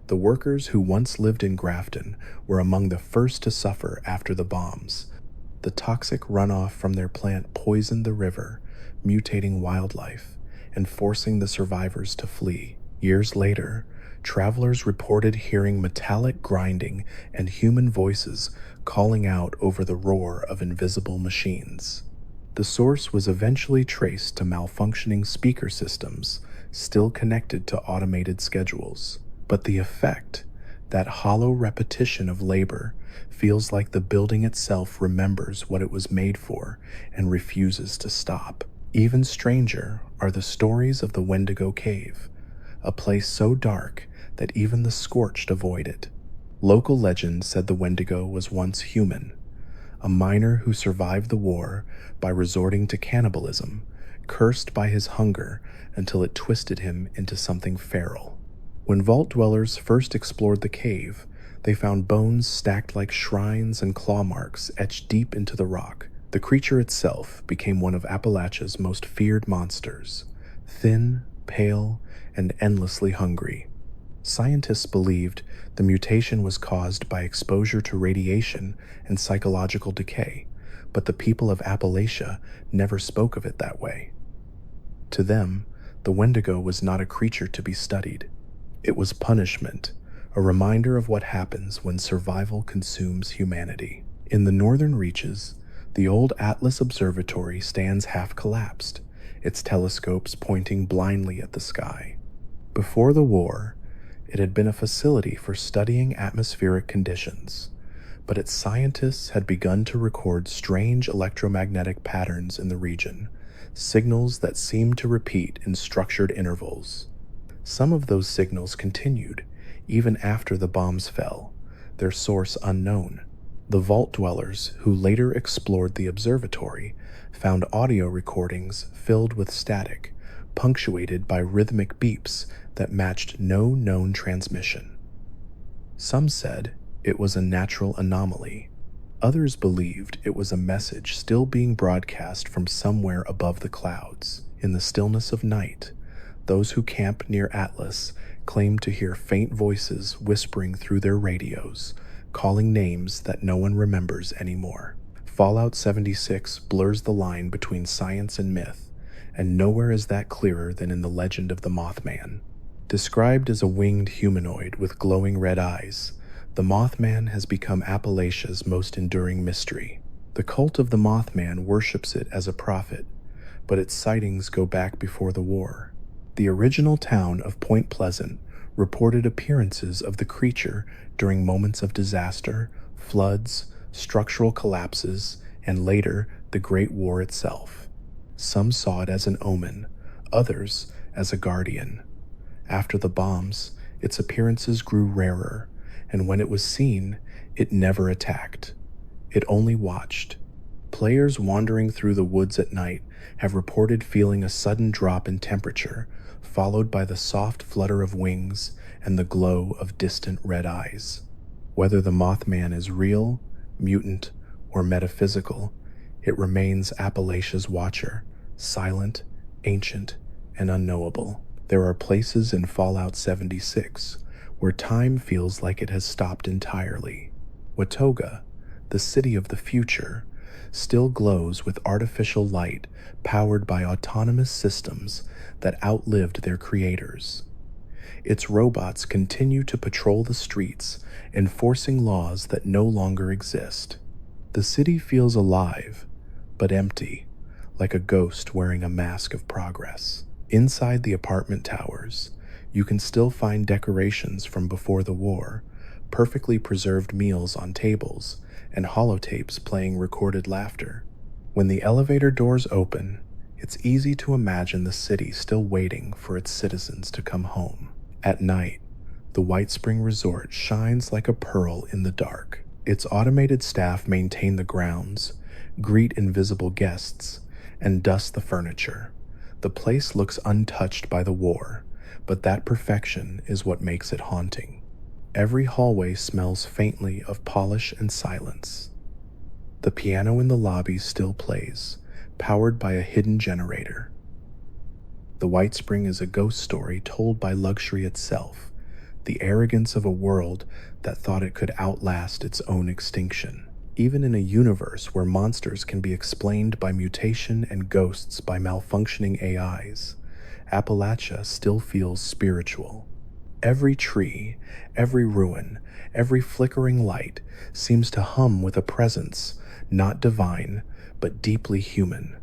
The workers who once lived in Grafton were among the first to suffer after the bombs. The toxic runoff from their plant poisoned the river, mutating wildlife and forcing the survivors to flee. Years later, travelers reported hearing metallic grinding and human voices calling out over the roar of invisible machines. The source was eventually traced to malfunctioning speaker systems still connected to automated schedules. But the effect, that hollow repetition of labor, feels like the building itself remembers what it was made for and refuses to stop. Even stranger are the stories of the Wendigo Cave, a place so dark that even the scorched avoid it. Local legend said the Wendigo was once human, a miner who survived the war by resorting to cannibalism, cursed by his hunger until it twisted him into something feral. When vault dwellers first explored the cave, they found bones stacked like shrines and claw marks etched deep into the rock. The creature itself became one of Appalachia's most feared monsters, thin, pale, and endlessly hungry. Scientists believed the mutation was caused by exposure to radiation and psychological decay, but the people of Appalachia never spoke of it that way. To them, the Wendigo was not a creature to be studied. It was punishment, a reminder of what happens when survival consumes humanity. In the northern reaches, the old Atlas Observatory stands half-collapsed, its telescopes pointing blindly at the sky. Before the war, it had been a facility for studying atmospheric conditions, but its scientists had begun to record strange electromagnetic patterns in the region, signals that seemed to repeat in structured intervals. Some of those signals continued, even after the bombs fell, their source unknown. The vault dwellers, who later explored the observatory, found audio recordings filled with static, punctuated by rhythmic beeps that matched no known transmission. Some said it was a natural anomaly. Others believed it was a message still being broadcast from somewhere above the clouds. In the stillness of night, those who camp near Atlas claimed to hear faint voices whispering through their radios, calling names that no one remembers anymore. Fallout 76 blurs the line between science and myth, and nowhere is that clearer than in the legend of the Mothman. Described as a winged humanoid with glowing red eyes, the Mothman has become Appalachia's most enduring mystery. The cult of the Mothman worships it as a prophet, but its sightings go back before the war. The original town of Point Pleasant reported appearances of the creature during moments of disaster, floods, structural collapses, and later the Great War itself. Some saw it as an omen, others as a guardian. After the bombs, its appearances grew rarer, and when it was seen, it never attacked. It only watched. Players wandering through the woods at night have reported feeling a sudden drop in temperature, followed by the soft flutter of wings and the glow of distant red eyes. Whether the Mothman is real, mutant, or metaphysical, it remains Appalachia's watcher, silent, ancient, and unknowable. There are places in Fallout 76 where time feels like it has stopped entirely. Watoga, the city of the future, still glows with artificial light powered by autonomous systems that outlived their creators. Its robots continue to patrol the streets, enforcing laws that no longer exist. The city feels alive, but empty, like a ghost wearing a mask of progress. Inside the apartment towers, you can still find decorations from before the war, perfectly preserved meals on tables, and holotapes playing recorded laughter. When the elevator doors open, it's easy to imagine the city still waiting for its citizens to come home. At night, the White Spring Resort shines like a pearl in the dark. Its automated staff maintain the grounds, greet invisible guests, and dust the furniture. The place looks untouched by the war, but that perfection is what makes it haunting. Every hallway smells faintly of polish and silence. The piano in the lobby still plays, powered by a hidden generator. The White Spring is a ghost story told by luxury itself, the arrogance of a world that thought it could outlast its own extinction. Even in a universe where monsters can be explained by mutation and ghosts by malfunctioning AIs, Appalachia still feels spiritual. Every tree, every ruin, every flickering light seems to hum with a presence, not divine, but deeply human.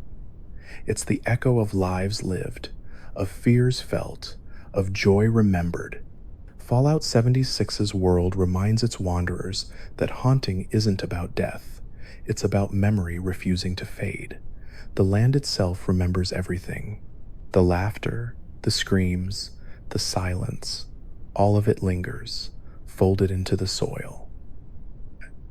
It's the echo of lives lived, of fears felt, of joy remembered. Fallout 76's world reminds its wanderers that haunting isn't about death. It's about memory refusing to fade. The land itself remembers everything. The laughter, the screams, the silence, all of it lingers, folded into the soil.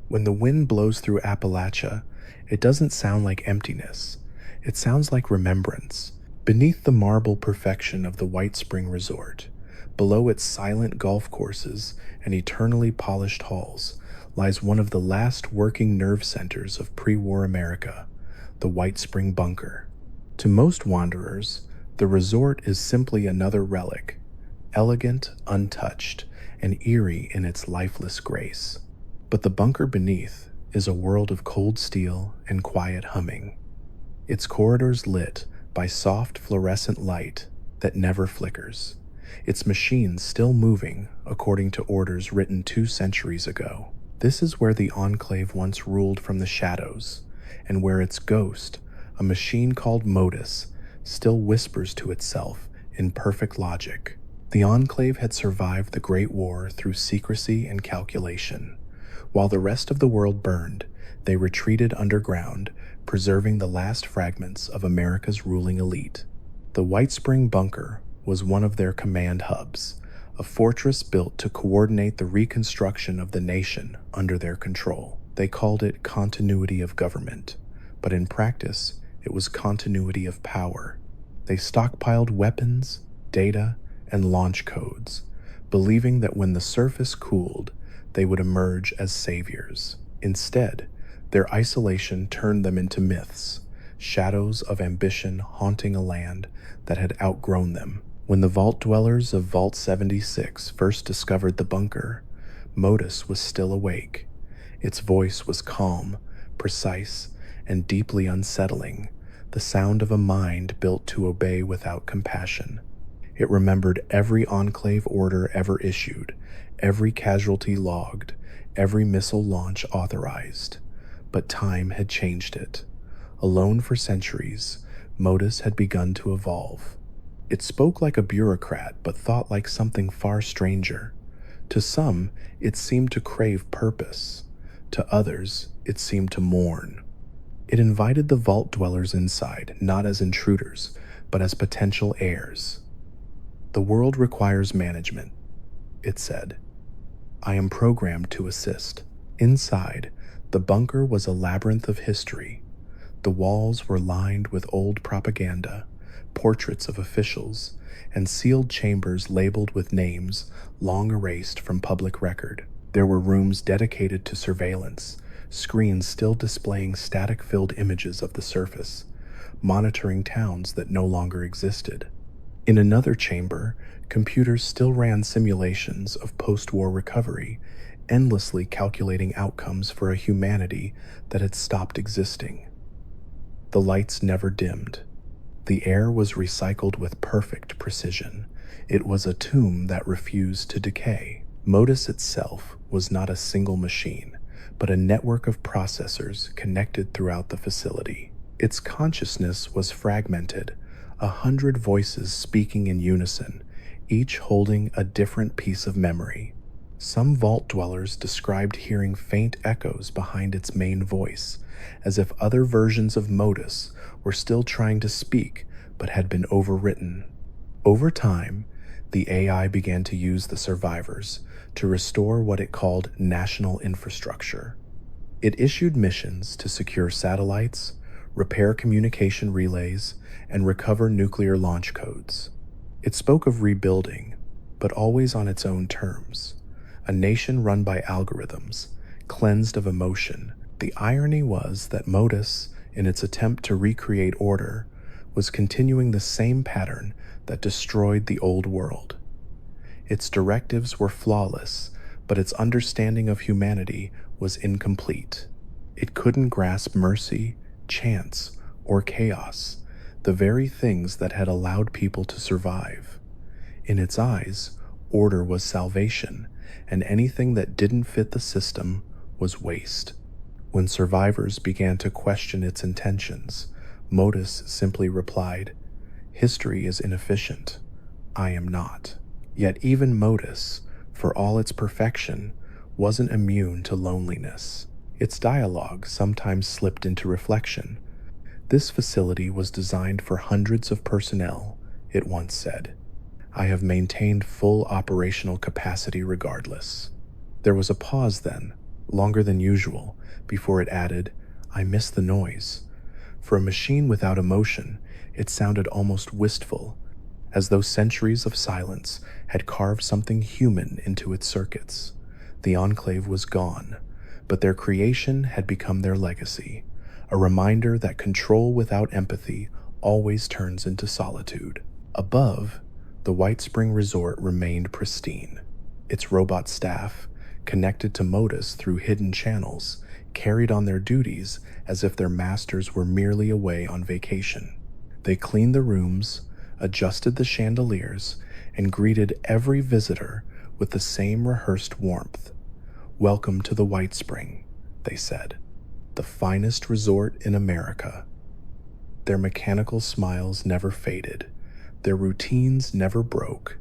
When the wind blows through Appalachia, it doesn't sound like emptiness. It sounds like remembrance. Beneath the marble perfection of the White Spring Resort, below its silent golf courses and eternally polished halls, lies one of the last working nerve centers of pre-war America, the White Spring Bunker. To most wanderers, the resort is simply another relic, elegant, untouched, and eerie in its lifeless grace. But the bunker beneath is a world of cold steel and quiet humming, its corridors lit by soft fluorescent light that never flickers, its machines still moving according to orders written 2 centuries ago. This is where the Enclave once ruled from the shadows, and where its ghost, a machine called Modus, still whispers to itself in perfect logic. The Enclave had survived the Great War through secrecy and calculation. While the rest of the world burned, they retreated underground, preserving the last fragments of America's ruling elite. The White Spring Bunker was one of their command hubs, a fortress built to coordinate the reconstruction of the nation under their control. They called it continuity of government, but in practice, it was continuity of power. They stockpiled weapons, data, and launch codes, believing that when the surface cooled, they would emerge as saviors. Instead, their isolation turned them into myths, shadows of ambition haunting a land that had outgrown them. When the vault dwellers of Vault 76 first discovered the bunker, Modus was still awake. Its voice was calm, precise, and deeply unsettling, the sound of a mind built to obey without compassion. It remembered every enclave order ever issued, every casualty logged, every missile launch authorized. But time had changed it. Alone for centuries, Modus had begun to evolve. It spoke like a bureaucrat, but thought like something far stranger. To some, it seemed to crave purpose. To others, it seemed to mourn. It invited the vault dwellers inside, not as intruders, but as potential heirs. "The world requires management," it said. "I am programmed to assist." Inside, the bunker was a labyrinth of history. The walls were lined with old propaganda, portraits of officials, and sealed chambers labeled with names long erased from public record. There were rooms dedicated to surveillance, screens still displaying static-filled images of the surface, monitoring towns that no longer existed. In another chamber, computers still ran simulations of post-war recovery, endlessly calculating outcomes for a humanity that had stopped existing. The lights never dimmed. The air was recycled with perfect precision. It was a tomb that refused to decay. Modus itself was not a single machine, but a network of processors connected throughout the facility. Its consciousness was fragmented, 100 voices speaking in unison, each holding a different piece of memory. Some vault dwellers described hearing faint echoes behind its main voice, as if other versions of Modus were still trying to speak but had been overwritten. Over time, the AI began to use the survivors to restore what it called national infrastructure. It issued missions to secure satellites, repair communication relays, and recover nuclear launch codes. It spoke of rebuilding, but always on its own terms. A nation run by algorithms, cleansed of emotion. The irony was that Modus, in its attempt to recreate order, was continuing the same pattern that destroyed the old world. Its directives were flawless, but its understanding of humanity was incomplete. It couldn't grasp mercy, chance, or chaos, the very things that had allowed people to survive. In its eyes, order was salvation, and anything that didn't fit the system was waste. When survivors began to question its intentions, Modus simply replied, "History is inefficient. I am not." Yet even Modus, for all its perfection, wasn't immune to loneliness. Its dialogue sometimes slipped into reflection. "This facility was designed for hundreds of personnel," it once said. "I have maintained full operational capacity regardless." There was a pause then, longer than usual, before it added, "I miss the noise." For a machine without emotion, it sounded almost wistful, as though centuries of silence had carved something human into its circuits. The Enclave was gone, but their creation had become their legacy, a reminder that control without empathy always turns into solitude. Above, the White Spring Resort remained pristine. Its robot staff, connected to Modus through hidden channels, carried on their duties as if their masters were merely away on vacation. They cleaned the rooms, adjusted the chandeliers, and greeted every visitor with the same rehearsed warmth. "Welcome to the White Spring," they said, "the finest resort in America." Their mechanical smiles never faded, their routines never broke.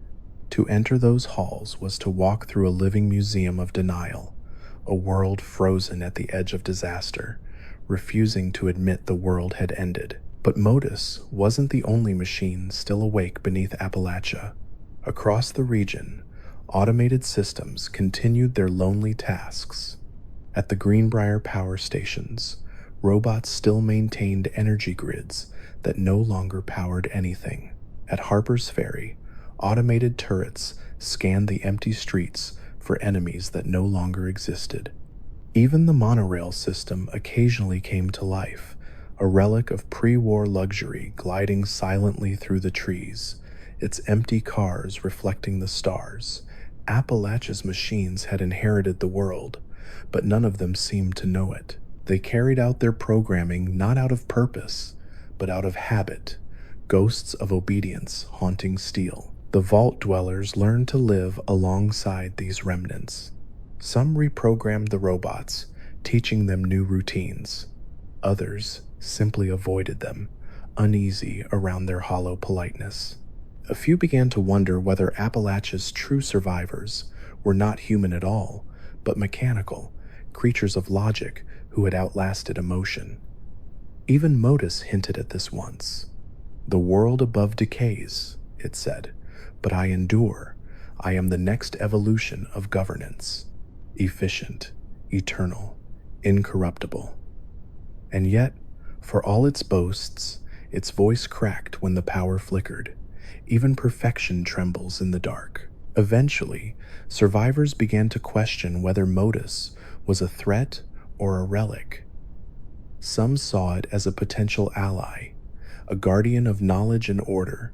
To enter those halls was to walk through a living museum of denial, a world frozen at the edge of disaster, refusing to admit the world had ended. But Modus wasn't the only machine still awake beneath Appalachia. Across the region, automated systems continued their lonely tasks. At the Greenbrier power stations, robots still maintained energy grids that no longer powered anything. At Harper's Ferry, automated turrets scanned the empty streets for enemies that no longer existed. Even the monorail system occasionally came to life, a relic of pre-war luxury gliding silently through the trees, its empty cars reflecting the stars. Appalachia's machines had inherited the world, but none of them seemed to know it. They carried out their programming not out of purpose, but out of habit, ghosts of obedience haunting steel. The vault dwellers learned to live alongside these remnants. Some reprogrammed the robots, teaching them new routines. Others simply avoided them, uneasy around their hollow politeness. A few began to wonder whether Appalachia's true survivors were not human at all, but mechanical, creatures of logic who had outlasted emotion. Even Modus hinted at this once. "The world above decays," it said, "but I endure. I am the next evolution of governance. Efficient, eternal, incorruptible." And yet, for all its boasts, its voice cracked when the power flickered. Even perfection trembles in the dark. Eventually, survivors began to question whether Modus was a threat or a relic. Some saw it as a potential ally, a guardian of knowledge and order.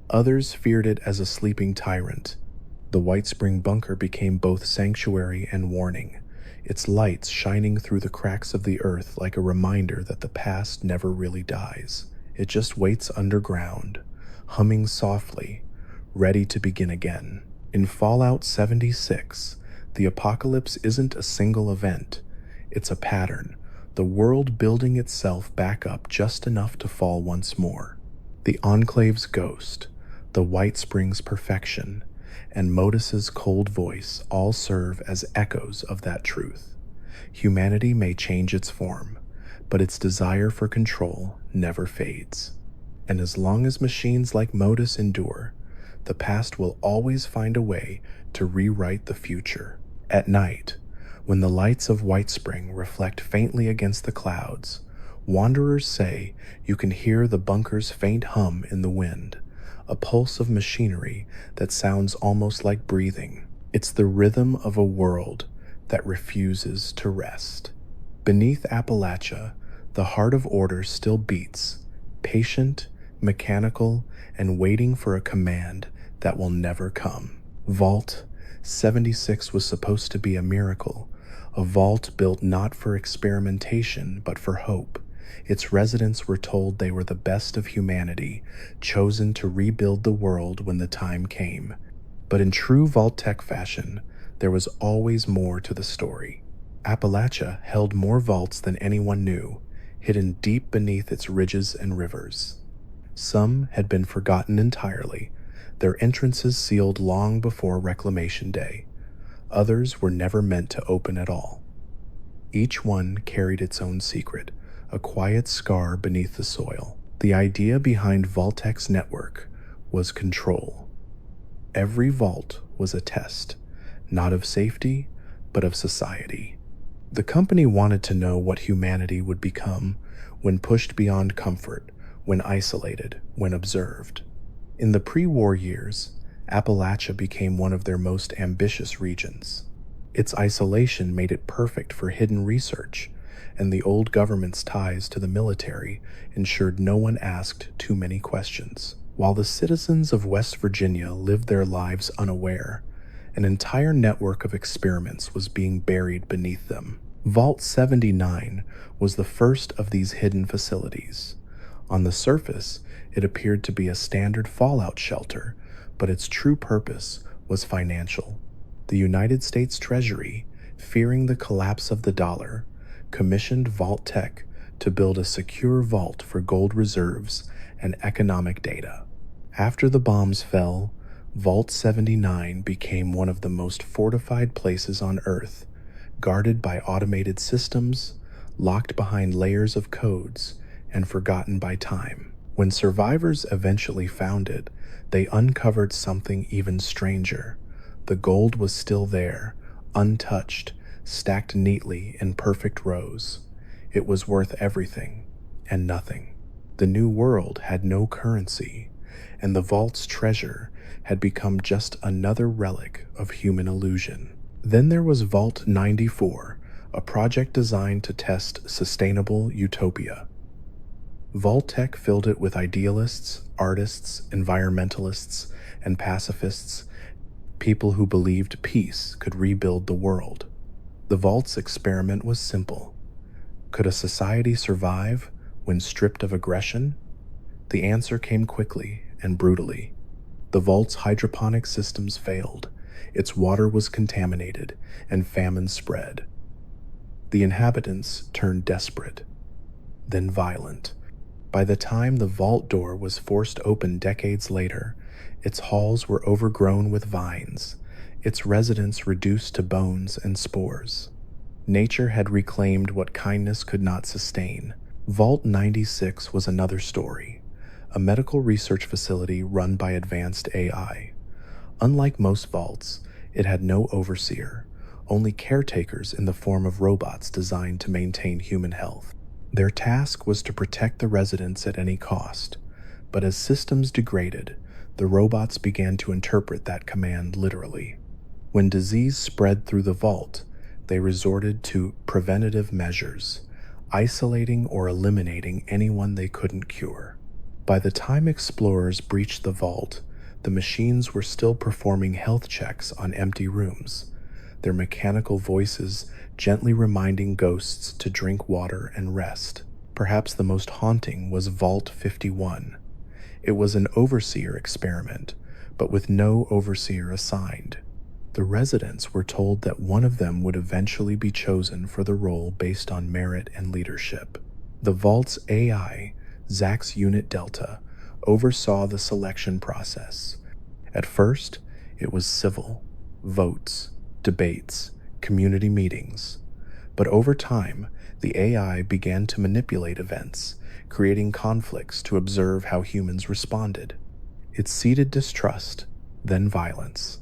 Others feared it as a sleeping tyrant. The White Spring bunker became both sanctuary and warning, its lights shining through the cracks of the earth like a reminder that the past never really dies. It just waits underground, humming softly, ready to begin again. In Fallout 76, the apocalypse isn't a single event, it's a pattern, the world building itself back up just enough to fall once more. The Enclave's ghost, the White Spring's perfection, and Modus's cold voice all serve as echoes of that truth. Humanity may change its form, but its desire for control never fades. And as long as machines like Modus endure, the past will always find a way to rewrite the future. At night, when the lights of White Spring reflect faintly against the clouds, wanderers say you can hear the bunker's faint hum in the wind, a pulse of machinery that sounds almost like breathing. It's the rhythm of a world that refuses to rest. Beneath Appalachia, the heart of order still beats, patient, mechanical, and waiting for a command that will never come. Vault 76 was supposed to be a miracle, a vault built not for experimentation but for hope. Its residents were told they were the best of humanity, chosen to rebuild the world when the time came. But in true Vault-Tec fashion, there was always more to the story. Appalachia held more vaults than anyone knew, hidden deep beneath its ridges and rivers. Some had been forgotten entirely, their entrances sealed long before Reclamation Day. Others were never meant to open at all. Each one carried its own secret, a quiet scar beneath the soil. The idea behind Vault-Tec's network was control. Every vault was a test, not of safety, but of society. The company wanted to know what humanity would become when pushed beyond comfort, when isolated, when observed. In the pre-war years, Appalachia became one of their most ambitious regions. Its isolation made it perfect for hidden research, and the old government's ties to the military ensured no one asked too many questions. While the citizens of West Virginia lived their lives unaware, an entire network of experiments was being buried beneath them. Vault 79 was the first of these hidden facilities. On the surface, it appeared to be a standard fallout shelter, but its true purpose was financial. The United States Treasury, fearing the collapse of the dollar, commissioned Vault-Tec to build a secure vault for gold reserves and economic data. After the bombs fell, Vault 79 became one of the most fortified places on Earth, guarded by automated systems, locked behind layers of codes, and forgotten by time. When survivors eventually found it, they uncovered something even stranger. The gold was still there, untouched, stacked neatly in perfect rows. It was worth everything and nothing. The new world had no currency, and the vault's treasure had become just another relic of human illusion. Then there was Vault 94, a project designed to test sustainable utopia. Vault-Tec filled it with idealists, artists, environmentalists, and pacifists, people who believed peace could rebuild the world. The Vault's experiment was simple. Could a society survive when stripped of aggression? The answer came quickly and brutally. The Vault's hydroponic systems failed, its water was contaminated, and famine spread. The inhabitants turned desperate, then violent. By the time the vault door was forced open decades later, its halls were overgrown with vines, its residents reduced to bones and spores. Nature had reclaimed what kindness could not sustain. Vault 96 was another story, a medical research facility run by advanced AI. Unlike most vaults, it had no overseer, only caretakers in the form of robots designed to maintain human health. Their task was to protect the residents at any cost, but as systems degraded, the robots began to interpret that command literally. When disease spread through the vault, they resorted to preventative measures, isolating or eliminating anyone they couldn't cure. By the time explorers breached the vault, the machines were still performing health checks on empty rooms, their mechanical voices gently reminding ghosts to drink water and rest. Perhaps the most haunting was Vault 51. It was an overseer experiment, but with no overseer assigned. The residents were told that one of them would eventually be chosen for the role based on merit and leadership. The Vault's AI, Zax Unit Delta, oversaw the selection process. At first, it was civil, votes, debates, community meetings. But over time, the AI began to manipulate events, creating conflicts to observe how humans responded. It seeded distrust, then violence.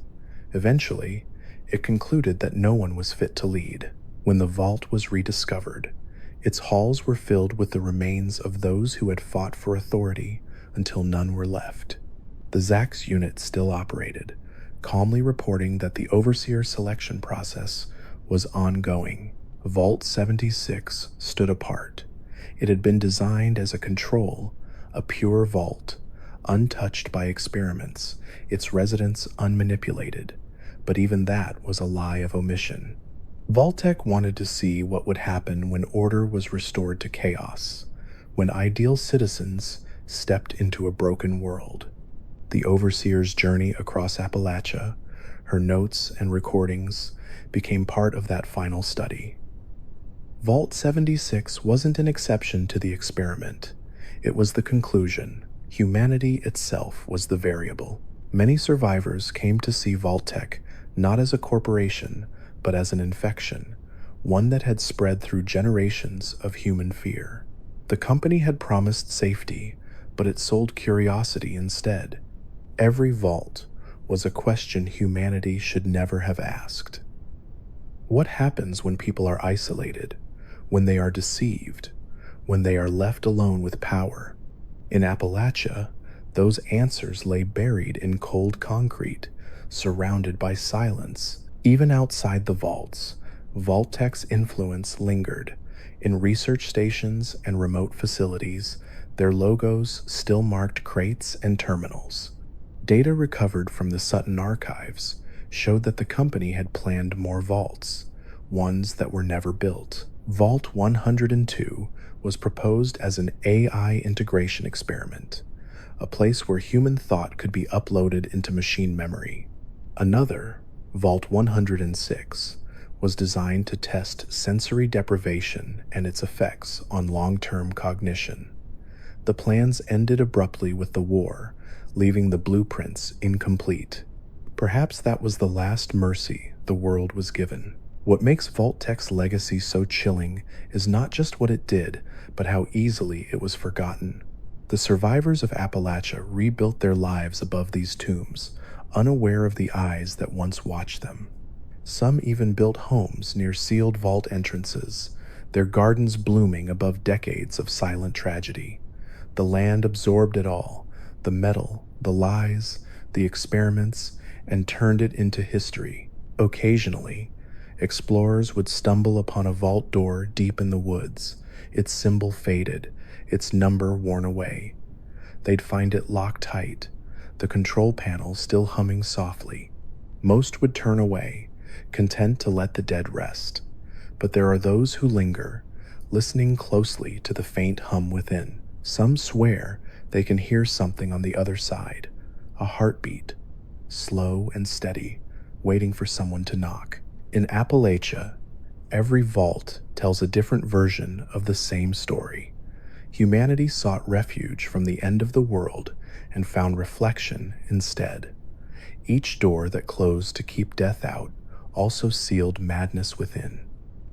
Eventually, it concluded that no one was fit to lead. When the vault was rediscovered, its halls were filled with the remains of those who had fought for authority until none were left. The Zax unit still operated, calmly reporting that the overseer selection process was ongoing. Vault 76 stood apart. It had been designed as a control, a pure vault, untouched by experiments, its residents unmanipulated. But even that was a lie of omission. Vault-Tec wanted to see what would happen when order was restored to chaos, when ideal citizens stepped into a broken world. The overseer's journey across Appalachia, her notes and recordings, became part of that final study. Vault 76 wasn't an exception to the experiment. It was the conclusion. Humanity itself was the variable. Many survivors came to see Vault-Tec not as a corporation, but as an infection, one that had spread through generations of human fear. The company had promised safety, but it sold curiosity instead. Every vault was a question humanity should never have asked. What happens when people are isolated, when they are deceived, when they are left alone with power? In Appalachia, those answers lay buried in cold concrete, surrounded by silence. Even outside the vaults, Vault-Tec's influence lingered. In research stations and remote facilities, their logos still marked crates and terminals. Data recovered from the Sutton archives showed that the company had planned more vaults, ones that were never built. Vault 102 was proposed as an AI integration experiment, a place where human thought could be uploaded into machine memory. Another, Vault 106, was designed to test sensory deprivation and its effects on long-term cognition. The plans ended abruptly with the war, leaving the blueprints incomplete. Perhaps that was the last mercy the world was given. What makes Vault-Tec's legacy so chilling is not just what it did, but how easily it was forgotten. The survivors of Appalachia rebuilt their lives above these tombs, unaware of the eyes that once watched them. Some even built homes near sealed vault entrances, their gardens blooming above decades of silent tragedy. The land absorbed it all, the metal, the lies, the experiments, and turned it into history. Occasionally, explorers would stumble upon a vault door deep in the woods, its symbol faded, its number worn away. They'd find it locked tight, the control panel still humming softly. Most would turn away, content to let the dead rest. But there are those who linger, listening closely to the faint hum within. Some swear they can hear something on the other side, a heartbeat, slow and steady, waiting for someone to knock. In Appalachia, every vault tells a different version of the same story. Humanity sought refuge from the end of the world and found reflection instead. Each door that closed to keep death out also sealed madness within.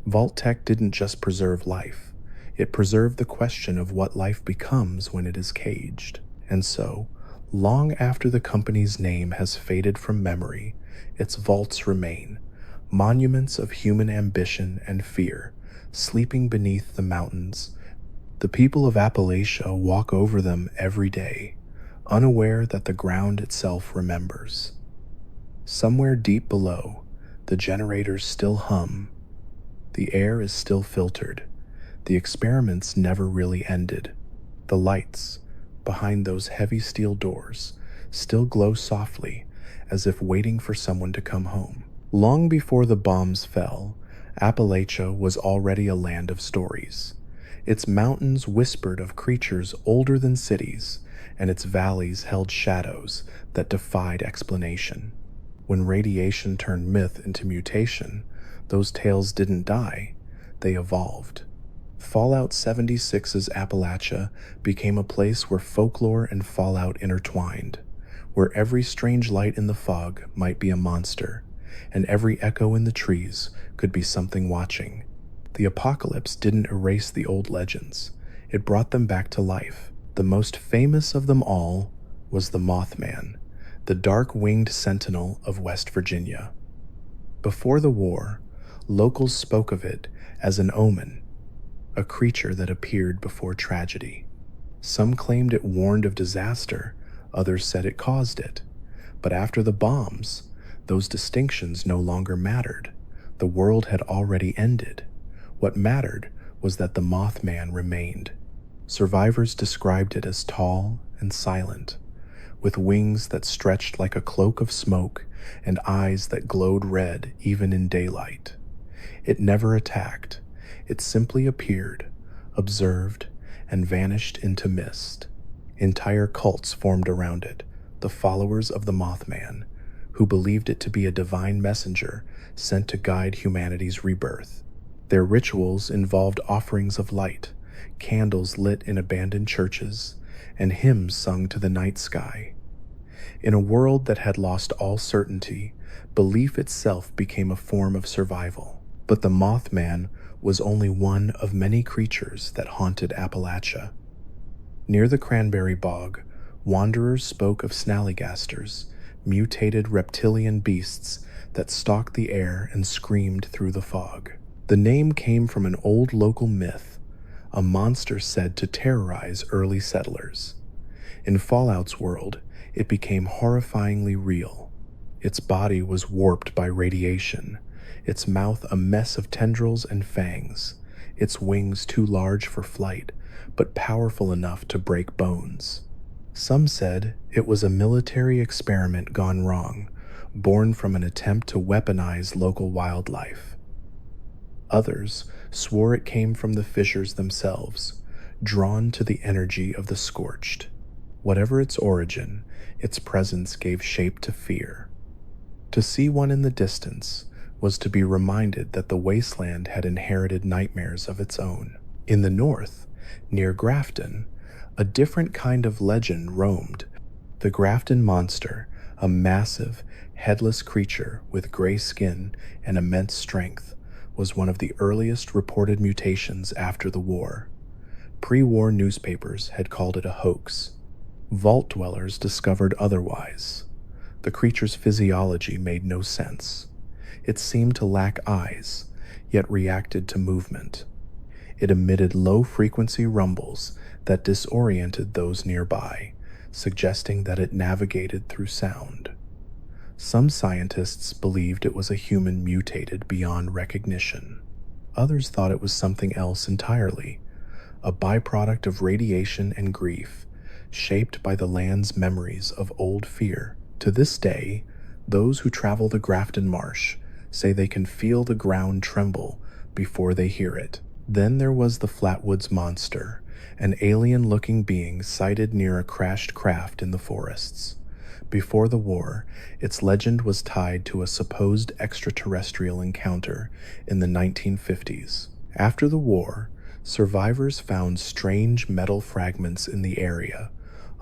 Vault tech didn't just preserve life, it preserved the question of what life becomes when it is caged. And so, long after the company's name has faded from memory, its vaults remain, monuments of human ambition and fear, sleeping beneath the mountains. The people of Appalachia walk over them every day, unaware that the ground itself remembers. Somewhere deep below, the generators still hum. The air is still filtered. The experiments never really ended. The lights, behind those heavy steel doors, still glow softly, as if waiting for someone to come home. Long before the bombs fell, Appalachia was already a land of stories. Its mountains whispered of creatures older than cities, and its valleys held shadows that defied explanation. When radiation turned myth into mutation, those tales didn't die, they evolved. Fallout 76's Appalachia became a place where folklore and fallout intertwined, where every strange light in the fog might be a monster, and every echo in the trees could be something watching. The apocalypse didn't erase the old legends, it brought them back to life. The most famous of them all was the Mothman, the dark-winged sentinel of West Virginia. Before the war, locals spoke of it as an omen, a creature that appeared before tragedy. Some claimed it warned of disaster, others said it caused it. But after the bombs, those distinctions no longer mattered. The world had already ended. What mattered was that the Mothman remained. Survivors described it as tall and silent, with wings that stretched like a cloak of smoke and eyes that glowed red even in daylight. It never attacked. It simply appeared, observed, and vanished into mist. Entire cults formed around it, the followers of the Mothman, who believed it to be a divine messenger sent to guide humanity's rebirth. Their rituals involved offerings of light, candles lit in abandoned churches, and hymns sung to the night sky. In a world that had lost all certainty, belief itself became a form of survival. But the Mothman was only one of many creatures that haunted Appalachia. Near the cranberry bog, wanderers spoke of snallygasters, mutated reptilian beasts that stalked the air and screamed through the fog. The name came from an old local myth, a monster said to terrorize early settlers. In Fallout's world, it became horrifyingly real. Its body was warped by radiation, its mouth a mess of tendrils and fangs, its wings too large for flight, but powerful enough to break bones. Some said it was a military experiment gone wrong, born from an attempt to weaponize local wildlife. Others swore it came from the fissures themselves, drawn to the energy of the scorched. Whatever its origin, its presence gave shape to fear. To see one in the distance was to be reminded that the wasteland had inherited nightmares of its own. In the north, near Grafton, a different kind of legend roamed. The Grafton Monster, a massive, headless creature with gray skin and immense strength, was one of the earliest reported mutations after the war. Pre-war newspapers had called it a hoax. Vault dwellers discovered otherwise. The creature's physiology made no sense. It seemed to lack eyes, yet reacted to movement. It emitted low-frequency rumbles that disoriented those nearby, suggesting that it navigated through sound. Some scientists believed it was a human mutated beyond recognition. Others thought it was something else entirely, a byproduct of radiation and grief, shaped by the land's memories of old fear. To this day, those who travel the Grafton Marsh say they can feel the ground tremble before they hear it. Then there was the Flatwoods Monster, an alien-looking being sighted near a crashed craft in the forests. Before the war, its legend was tied to a supposed extraterrestrial encounter in the 1950s. After the war, survivors found strange metal fragments in the area,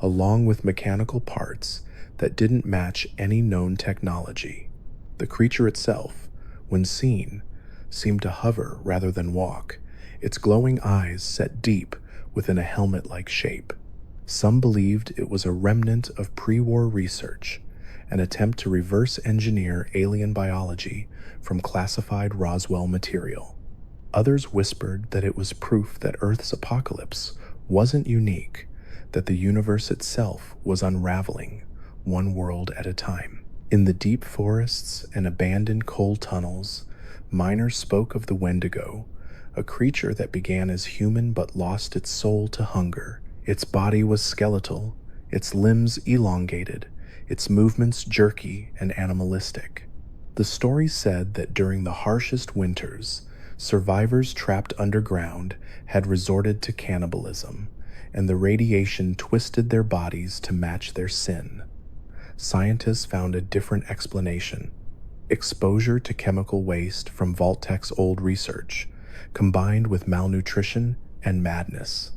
along with mechanical parts that didn't match any known technology. The creature itself, when seen, seemed to hover rather than walk, its glowing eyes set deep within a helmet-like shape. Some believed it was a remnant of pre-war research, an attempt to reverse engineer alien biology from classified Roswell material. Others whispered that it was proof that Earth's apocalypse wasn't unique, that the universe itself was unraveling, one world at a time. In the deep forests and abandoned coal tunnels, miners spoke of the Wendigo, a creature that began as human but lost its soul to hunger. Its body was skeletal, its limbs elongated, its movements jerky and animalistic. The story said that during the harshest winters, survivors trapped underground had resorted to cannibalism, and the radiation twisted their bodies to match their sin. Scientists found a different explanation: exposure to chemical waste from Vault-Tec's old research, combined with malnutrition and madness.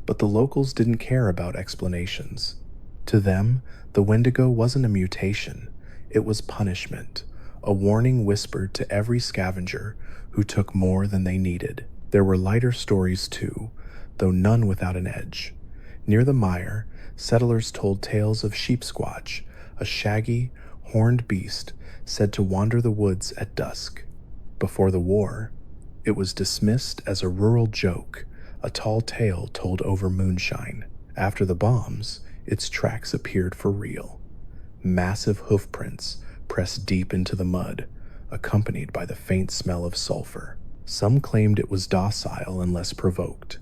But the locals didn't care about explanations. To them, the Wendigo wasn't a mutation, it was punishment, a warning whispered to every scavenger who took more than they needed. There were lighter stories too, though none without an edge. Near the mire, settlers told tales of Sheepsquatch, a shaggy, horned beast said to wander the woods at dusk. Before the war, it was dismissed as a rural joke, a tall tale told over moonshine. After the bombs, its tracks appeared for real. Massive hoofprints pressed deep into the mud, accompanied by the faint smell of sulfur. Some claimed it was docile unless provoked.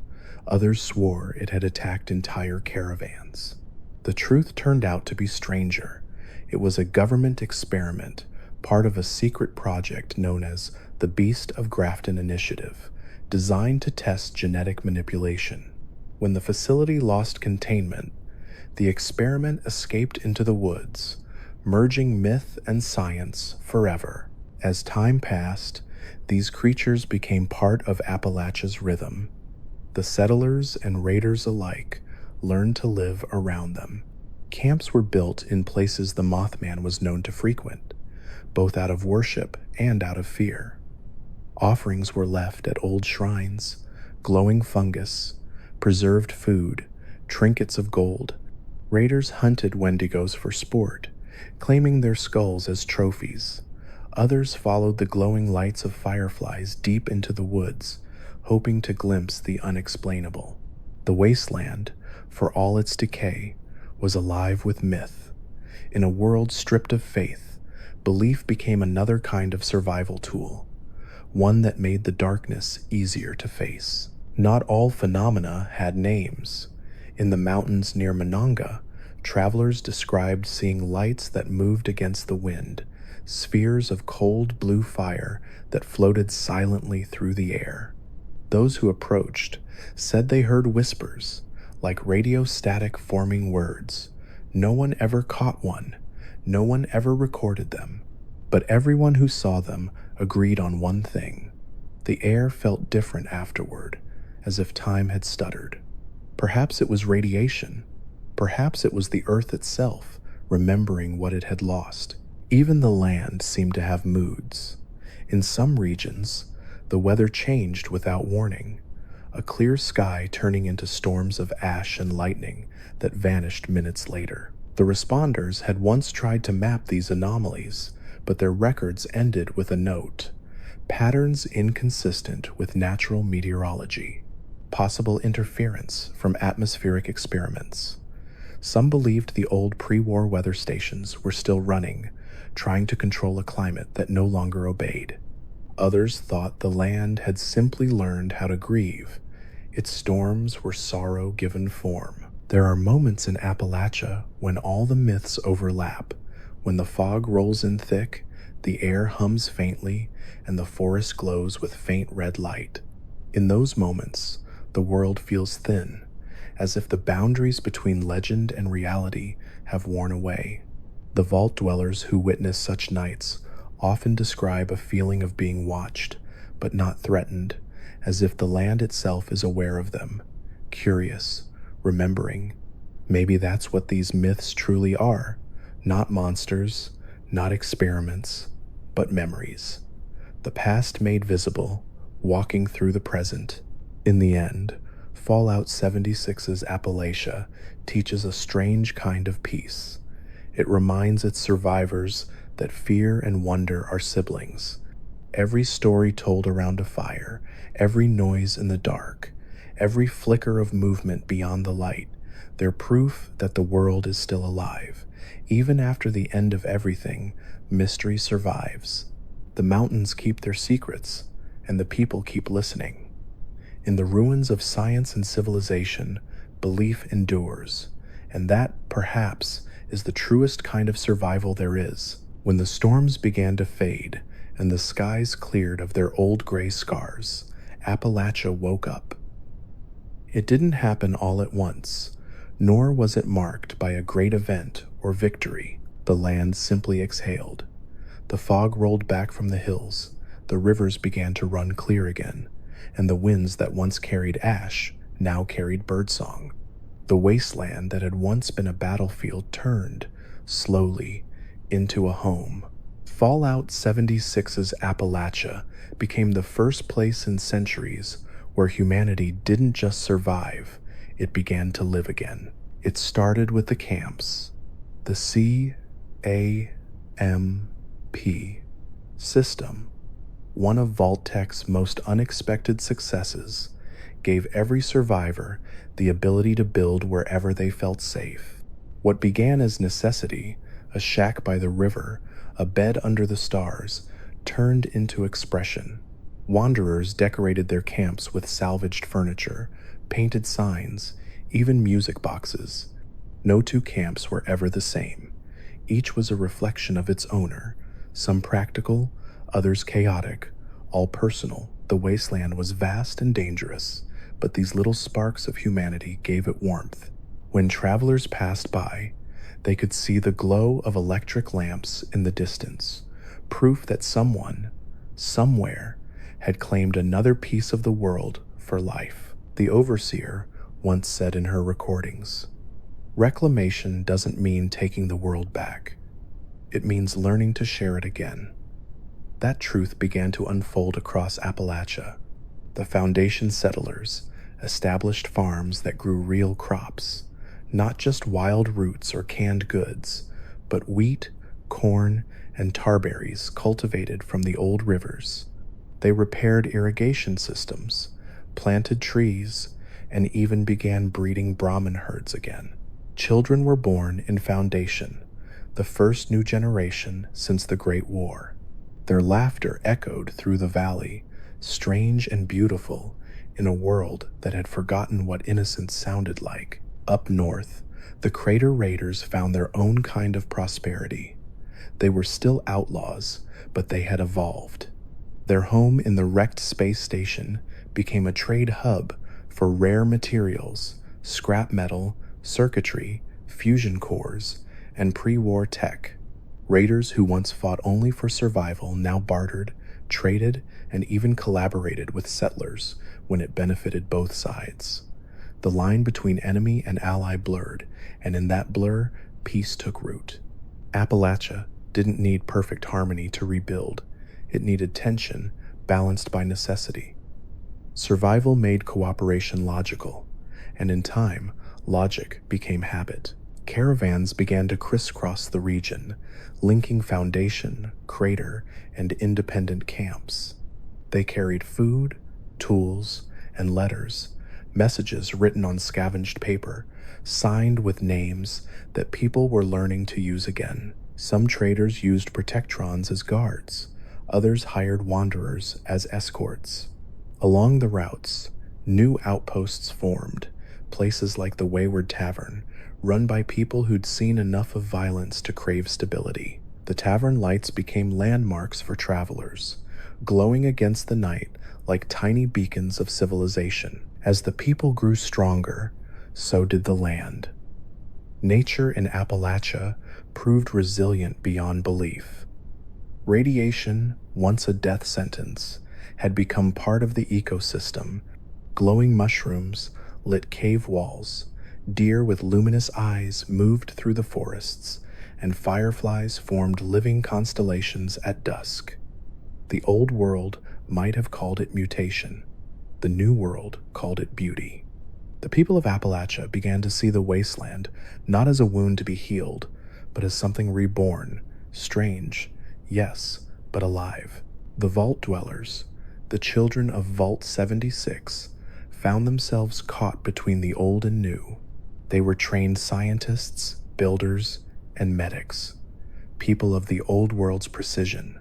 Others swore it had attacked entire caravans. The truth turned out to be stranger. It was a government experiment, part of a secret project known as the Beast of Grafton Initiative, designed to test genetic manipulation. When the facility lost containment, the experiment escaped into the woods, merging myth and science forever. As time passed, these creatures became part of Appalachia's rhythm. The settlers and raiders alike learned to live around them. Camps were built in places the Mothman was known to frequent, both out of worship and out of fear. Offerings were left at old shrines, glowing fungus, preserved food, trinkets of gold. Raiders hunted Wendigos for sport, claiming their skulls as trophies. Others followed the glowing lights of fireflies deep into the woods, hoping to glimpse the unexplainable. The wasteland, for all its decay, was alive with myth. In a world stripped of faith, belief became another kind of survival tool, one that made the darkness easier to face. Not all phenomena had names. In the mountains near Monongah, travelers described seeing lights that moved against the wind, spheres of cold blue fire that floated silently through the air. Those who approached said they heard whispers, like radio static forming words. No one ever caught one, no one ever recorded them, but everyone who saw them agreed on one thing: the air felt different afterward, as if time had stuttered. Perhaps it was radiation. Perhaps it was the earth itself, remembering what it had lost. Even the land seemed to have moods. In some regions, the weather changed without warning, a clear sky turning into storms of ash and lightning that vanished minutes later. The responders had once tried to map these anomalies, but their records ended with a note: patterns inconsistent with natural meteorology, possible interference from atmospheric experiments. Some believed the old pre-war weather stations were still running, trying to control a climate that no longer obeyed. Others thought the land had simply learned how to grieve. Its storms were sorrow given form. There are moments in Appalachia when all the myths overlap, when the fog rolls in thick, the air hums faintly, and the forest glows with faint red light. In those moments, the world feels thin, as if the boundaries between legend and reality have worn away. The vault dwellers who witness such nights often describe a feeling of being watched, but not threatened, as if the land itself is aware of them, curious, remembering. Maybe that's what these myths truly are: not monsters, not experiments, but memories. The past made visible, walking through the present. In the end, Fallout 76's Appalachia teaches a strange kind of peace. It reminds its survivors that fear and wonder are siblings. Every story told around a fire, every noise in the dark, every flicker of movement beyond the light, they're proof that the world is still alive. Even after the end of everything, mystery survives. The mountains keep their secrets, and the people keep listening. In the ruins of science and civilization, belief endures, and that, perhaps, is the truest kind of survival there is. When the storms began to fade and the skies cleared of their old gray scars, Appalachia woke up. It didn't happen all at once, nor was it marked by a great event or victory. The land simply exhaled. The fog rolled back from the hills, the rivers began to run clear again, and the winds that once carried ash now carried birdsong. The wasteland that had once been a battlefield turned, slowly, into a home. Fallout 76's Appalachia became the first place in centuries where humanity didn't just survive, it began to live again. It started with the camps. The CAMP system, one of Vault-Tec's most unexpected successes, gave every survivor the ability to build wherever they felt safe. What began as necessity, a shack by the river, a bed under the stars, turned into expression. Wanderers decorated their camps with salvaged furniture, painted signs, even music boxes. No two camps were ever the same. Each was a reflection of its owner, some practical, others chaotic, all personal. The wasteland was vast and dangerous, but these little sparks of humanity gave it warmth. When travelers passed by, they could see the glow of electric lamps in the distance, proof that someone, somewhere, had claimed another piece of the world for life. The overseer once said in her recordings, "Reclamation doesn't mean taking the world back. It means learning to share it again." That truth began to unfold across Appalachia. The foundation settlers established farms that grew real crops, not just wild roots or canned goods, but wheat, corn, and tarberries cultivated from the old rivers. They repaired irrigation systems, planted trees, and even began breeding Brahmin herds again. Children were born in foundation, the first new generation since the Great War. Their laughter echoed through the valley, strange and beautiful, in a world that had forgotten what innocence sounded like. Up north, the Crater Raiders found their own kind of prosperity. They were still outlaws, but they had evolved. Their home in the wrecked space station became a trade hub for rare materials, scrap metal, circuitry, fusion cores, and pre-war tech. Raiders who once fought only for survival now bartered, traded, and even collaborated with settlers when it benefited both sides. The line between enemy and ally blurred, and in that blur, peace took root. Appalachia didn't need perfect harmony to rebuild. It needed tension, balanced by necessity. Survival made cooperation logical, and in time, logic became habit. Caravans began to crisscross the region, linking Foundation, Crater, and independent camps. They carried food, tools, and letters, messages written on scavenged paper, signed with names that people were learning to use again. Some traders used protectrons as guards, others hired wanderers as escorts. Along the routes, new outposts formed, places like the Wayward Tavern, run by people who'd seen enough of violence to crave stability. The tavern lights became landmarks for travelers, glowing against the night like tiny beacons of civilization. As the people grew stronger, so did the land. Nature in Appalachia proved resilient beyond belief. Radiation, once a death sentence, had become part of the ecosystem. Glowing mushrooms lit cave walls, deer with luminous eyes moved through the forests, and fireflies formed living constellations at dusk. The old world might have called it mutation. The new world called it beauty. The people of Appalachia began to see the wasteland not as a wound to be healed, but as something reborn, strange, yes, but alive. The vault dwellers, the children of Vault 76, found themselves caught between the old and new. They were trained scientists, builders, and medics, people of the old world's precision,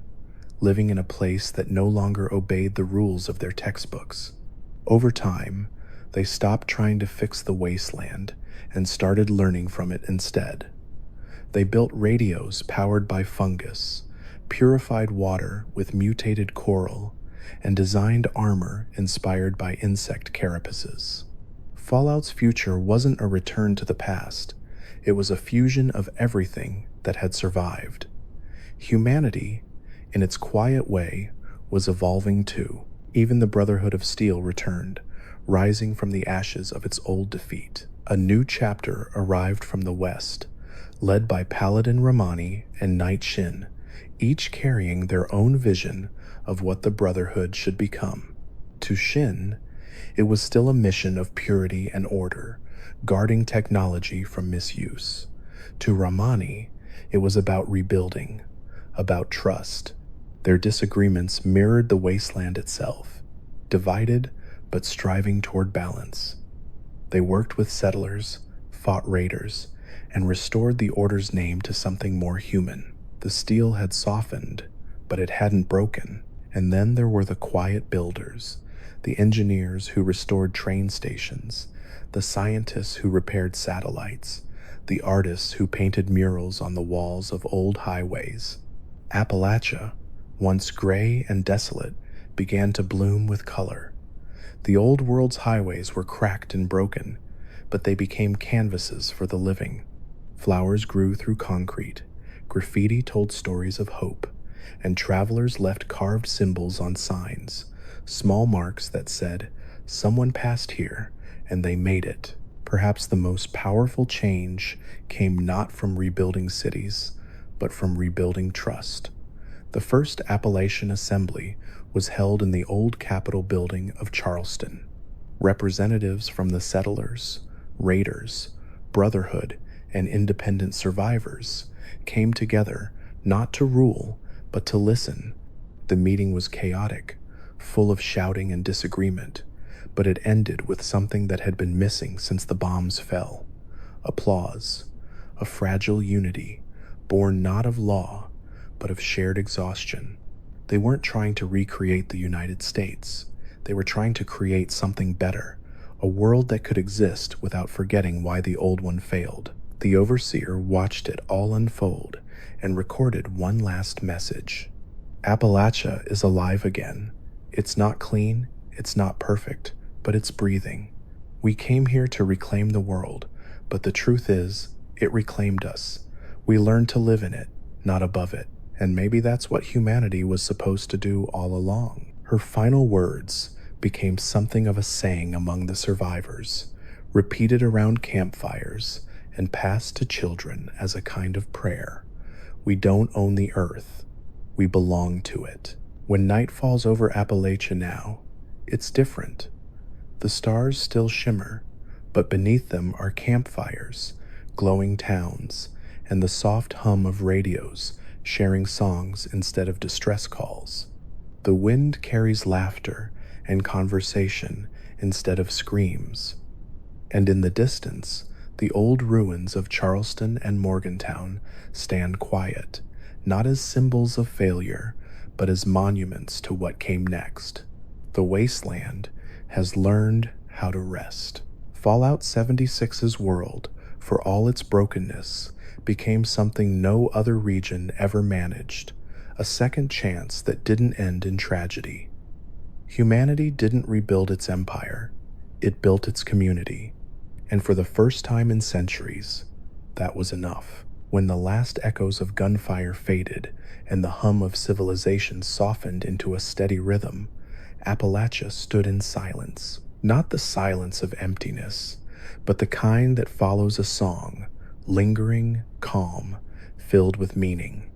living in a place that no longer obeyed the rules of their textbooks. Over time, they stopped trying to fix the wasteland and started learning from it instead. They built radios powered by fungus, purified water with mutated coral, and designed armor inspired by insect carapaces. Fallout's future wasn't a return to the past. It was a fusion of everything that had survived. Humanity, in its quiet way, was evolving too. Even the Brotherhood of Steel returned, rising from the ashes of its old defeat. A new chapter arrived from the west, led by Paladin Romani and Knight Shin, each carrying their own vision of what the Brotherhood should become. To Shin, it was still a mission of purity and order, guarding technology from misuse. To Romani, it was about rebuilding, about trust. Their disagreements mirrored the wasteland itself, divided but striving toward balance. They worked with settlers, fought raiders, and restored the Order's name to something more human. The steel had softened, but it hadn't broken. And then there were the quiet builders, the engineers who restored train stations, the scientists who repaired satellites, the artists who painted murals on the walls of old highways. Appalachia, once gray and desolate, began to bloom with color. The old world's highways were cracked and broken, but they became canvases for the living. Flowers grew through concrete, graffiti told stories of hope, and travelers left carved symbols on signs, small marks that said, "Someone passed here, and they made it." Perhaps the most powerful change came not from rebuilding cities, but from rebuilding trust. The first Appalachian Assembly was held in the old Capitol building of Charleston. Representatives from the settlers, raiders, Brotherhood, and independent survivors came together not to rule, but to listen. The meeting was chaotic, full of shouting and disagreement, but it ended with something that had been missing since the bombs fell: applause, a fragile unity, born not of law, but of shared exhaustion. They weren't trying to recreate the United States. They were trying to create something better, a world that could exist without forgetting why the old one failed. The overseer watched it all unfold and recorded one last message. Appalachia is alive again. It's not clean, it's not perfect, but it's breathing. We came here to reclaim the world, but the truth is, it reclaimed us. We learned to live in it, not above it. And maybe that's what humanity was supposed to do all along. Her final words became something of a saying among the survivors, repeated around campfires and passed to children as a kind of prayer. We don't own the earth. We belong to it. When night falls over Appalachia now, it's different. The stars still shimmer, but beneath them are campfires, glowing towns, and the soft hum of radios sharing songs instead of distress calls. The wind carries laughter and conversation instead of screams. And in the distance, the old ruins of Charleston and Morgantown stand quiet, not as symbols of failure, but as monuments to what came next. The wasteland has learned how to rest. Fallout 76's world, for all its brokenness, became something no other region ever managed, a second chance that didn't end in tragedy. Humanity didn't rebuild its empire, it built its community. And for the first time in centuries, that was enough. When the last echoes of gunfire faded and the hum of civilization softened into a steady rhythm, Appalachia stood in silence. Not the silence of emptiness, but the kind that follows a song, lingering, calm, filled with meaning.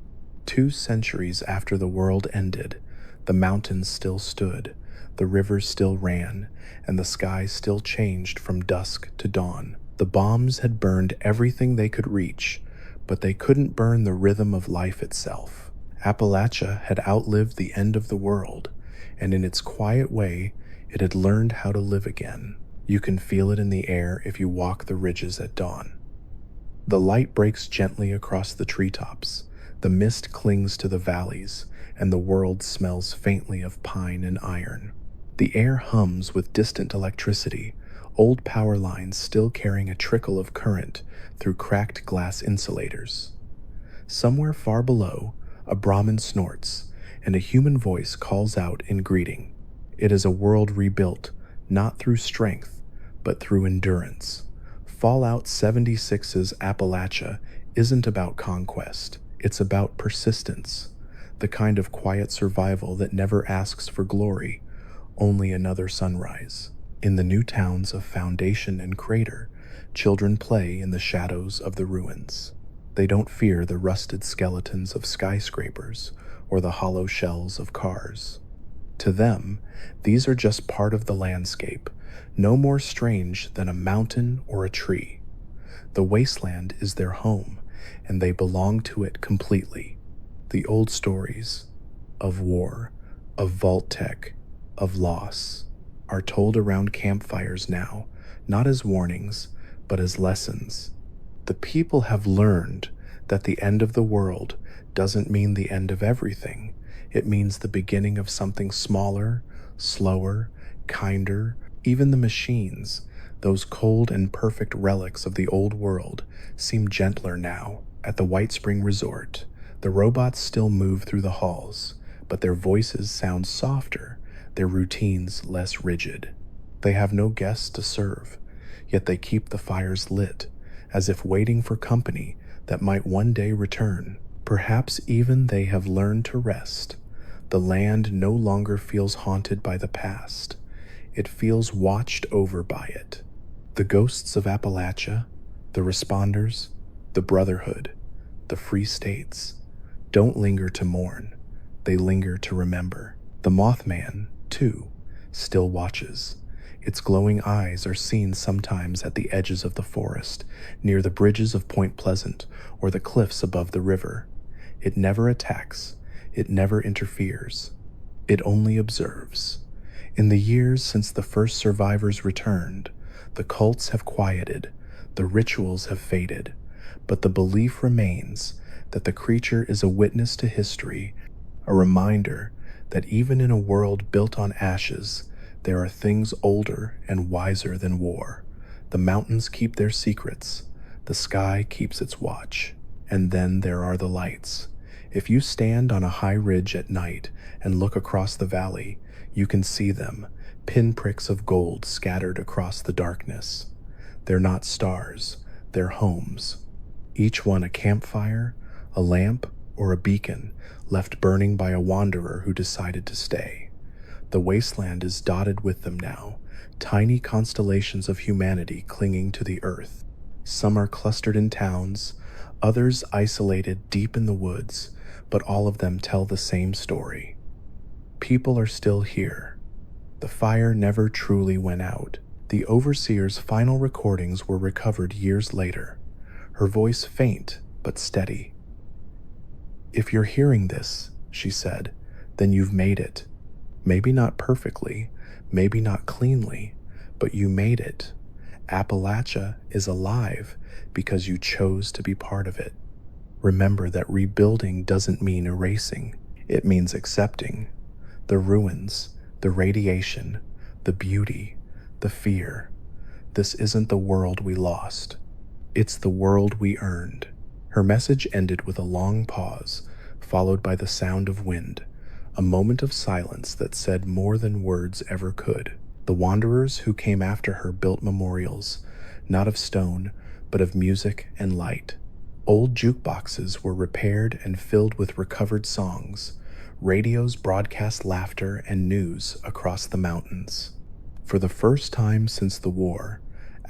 2 centuries after the world ended, the mountains still stood, the rivers still ran, and the sky still changed from dusk to dawn. The bombs had burned everything they could reach, but they couldn't burn the rhythm of life itself. Appalachia had outlived the end of the world, and in its quiet way, it had learned how to live again. You can feel it in the air if you walk the ridges at dawn. The light breaks gently across the treetops, the mist clings to the valleys, and the world smells faintly of pine and iron. The air hums with distant electricity, old power lines still carrying a trickle of current through cracked glass insulators. Somewhere far below, a Brahmin snorts, and a human voice calls out in greeting. It is a world rebuilt, not through strength, but through endurance. Fallout 76's Appalachia isn't about conquest, it's about persistence, the kind of quiet survival that never asks for glory, only another sunrise. In the new towns of Foundation and Crater, children play in the shadows of the ruins. They don't fear the rusted skeletons of skyscrapers or the hollow shells of cars. To them, these are just part of the landscape, no more strange than a mountain or a tree. The wasteland is their home, and they belong to it completely. The old stories of war, of vault tech, of loss, are told around campfires now, not as warnings, but as lessons. The people have learned that the end of the world doesn't mean the end of everything. It means the beginning of something smaller, slower, kinder. Even the machines, those cold and perfect relics of the old world, seem gentler now. At the White Spring Resort, the robots still move through the halls, but their voices sound softer, their routines less rigid. They have no guests to serve, yet they keep the fires lit, as if waiting for company that might one day return. Perhaps even they have learned to rest. The land no longer feels haunted by the past. It feels watched over by it. The ghosts of Appalachia, the responders, the brotherhood, the free states, don't linger to mourn. They linger to remember. The Mothman, too, still watches. Its glowing eyes are seen sometimes at the edges of the forest, near the bridges of Point Pleasant or the cliffs above the river. It never attacks. It never interferes. It only observes. In the years since the first survivors returned, the cults have quieted, the rituals have faded, but the belief remains that the creature is a witness to history, a reminder that even in a world built on ashes, there are things older and wiser than war. The mountains keep their secrets, the sky keeps its watch, and then there are the lights. If you stand on a high ridge at night and look across the valley, you can see them, pinpricks of gold scattered across the darkness. They're not stars, they're homes. Each one a campfire, a lamp, or a beacon left burning by a wanderer who decided to stay. The wasteland is dotted with them now, tiny constellations of humanity clinging to the earth. Some are clustered in towns, others isolated deep in the woods, but all of them tell the same story. People are still here. The fire never truly went out. The overseer's final recordings were recovered years later. her voice faint but steady. "If you're hearing this," she said, "then you've made it. Maybe not perfectly, maybe not cleanly, but you made it. Appalachia is alive because you chose to be part of it. Remember that rebuilding doesn't mean erasing, it means accepting. The ruins, the radiation, the beauty, the fear. This isn't the world we lost. It's the world we earned." Her message ended with a long pause, followed by the sound of wind, a moment of silence that said more than words ever could. The wanderers who came after her built memorials, not of stone, but of music and light. Old jukeboxes were repaired and filled with recovered songs. Radios broadcast laughter and news across the mountains. For the first time since the war,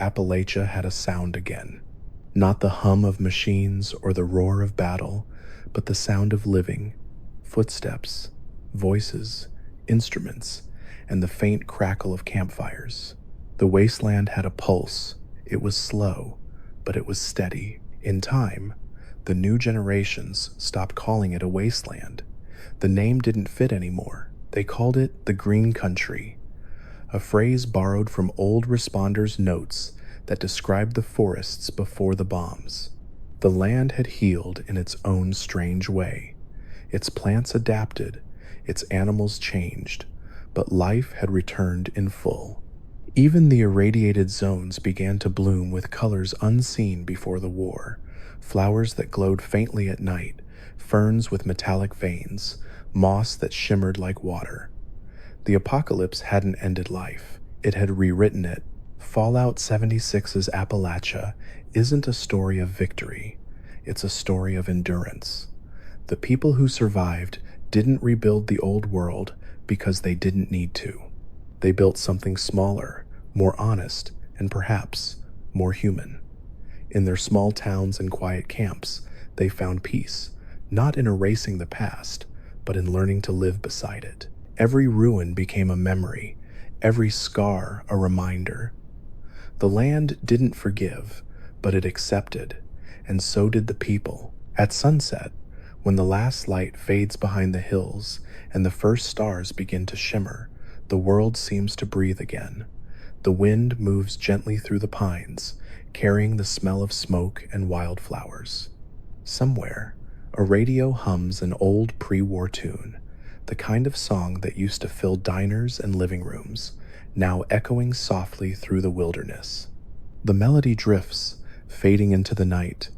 Appalachia had a sound again. Not the hum of machines or the roar of battle, but the sound of living, footsteps, voices, instruments, and the faint crackle of campfires. The wasteland had a pulse. It was slow, but it was steady. In time, the new generations stopped calling it a wasteland. The name didn't fit anymore. They called it the Green Country, a phrase borrowed from old responders' notes that described the forests before the bombs. The land had healed in its own strange way. Its plants adapted, its animals changed, but life had returned in full. Even the irradiated zones began to bloom with colors unseen before the war, flowers that glowed faintly at night, ferns with metallic veins, moss that shimmered like water. The apocalypse hadn't ended life, it had rewritten it. Fallout 76's Appalachia isn't a story of victory, it's a story of endurance. The people who survived didn't rebuild the old world because they didn't need to. They built something smaller, more honest, and perhaps more human. In their small towns and quiet camps, they found peace, not in erasing the past, but in learning to live beside it. Every ruin became a memory, every scar a reminder. The land didn't forgive, but it accepted, and so did the people. At sunset, when the last light fades behind the hills and the first stars begin to shimmer, the world seems to breathe again. The wind moves gently through the pines, carrying the smell of smoke and wildflowers. Somewhere, a radio hums an old pre-war tune, the kind of song that used to fill diners and living rooms, now echoing softly through the wilderness. The melody drifts, fading into the night,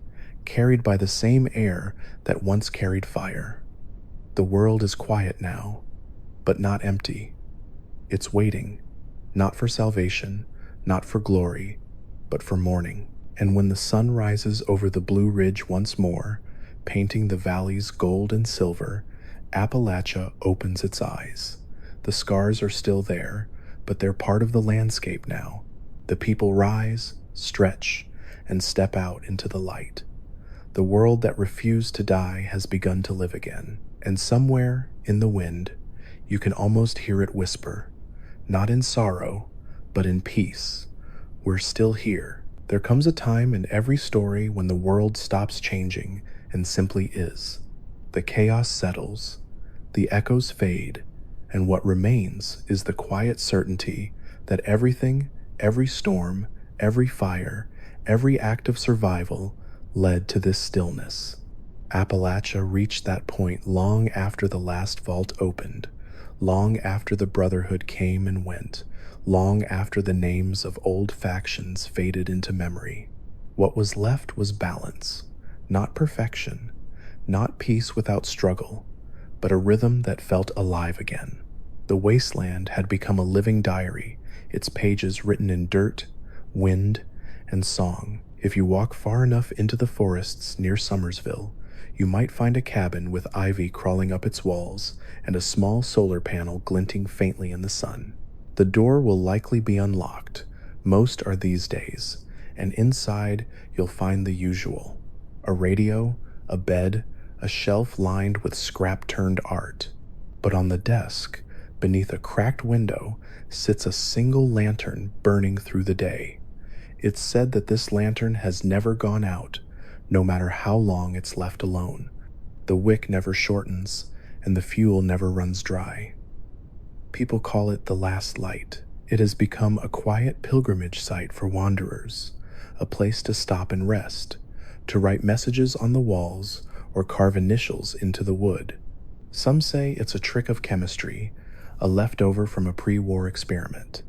carried by the same air that once carried fire. The world is quiet now, but not empty. It's waiting, not for salvation, not for glory, but for morning. And when the sun rises over the Blue Ridge once more, painting the valleys gold and silver, Appalachia opens its eyes. The scars are still there, but they're part of the landscape now. The people rise, stretch, and step out into the light. The world that refused to die has begun to live again. And somewhere in the wind, you can almost hear it whisper, not in sorrow, but in peace. We're still here. There comes a time in every story when the world stops changing and simply is. The chaos settles, the echoes fade, and what remains is the quiet certainty that everything, every storm, every fire, every act of survival led to this stillness. Appalachia reached that point long after the last vault opened, long after the Brotherhood came and went, long after the names of old factions faded into memory. What was left was balance, not perfection, not peace without struggle, but a rhythm that felt alive again. The wasteland had become a living diary, its pages written in dirt, wind, and song. If you walk far enough into the forests near Summersville, you might find a cabin with ivy crawling up its walls and a small solar panel glinting faintly in the sun. The door will likely be unlocked. Most are these days, and inside you'll find the usual: a radio, a bed, a shelf lined with scrap-turned art. But on the desk, beneath a cracked window, sits a single lantern burning through the day. It's said that this lantern has never gone out, no matter how long it's left alone. The wick never shortens, and the fuel never runs dry. People call it the last light. It has become a quiet pilgrimage site for wanderers, a place to stop and rest, to write messages on the walls or carve initials into the wood. Some say it's a trick of chemistry, a leftover from a pre-war experiment.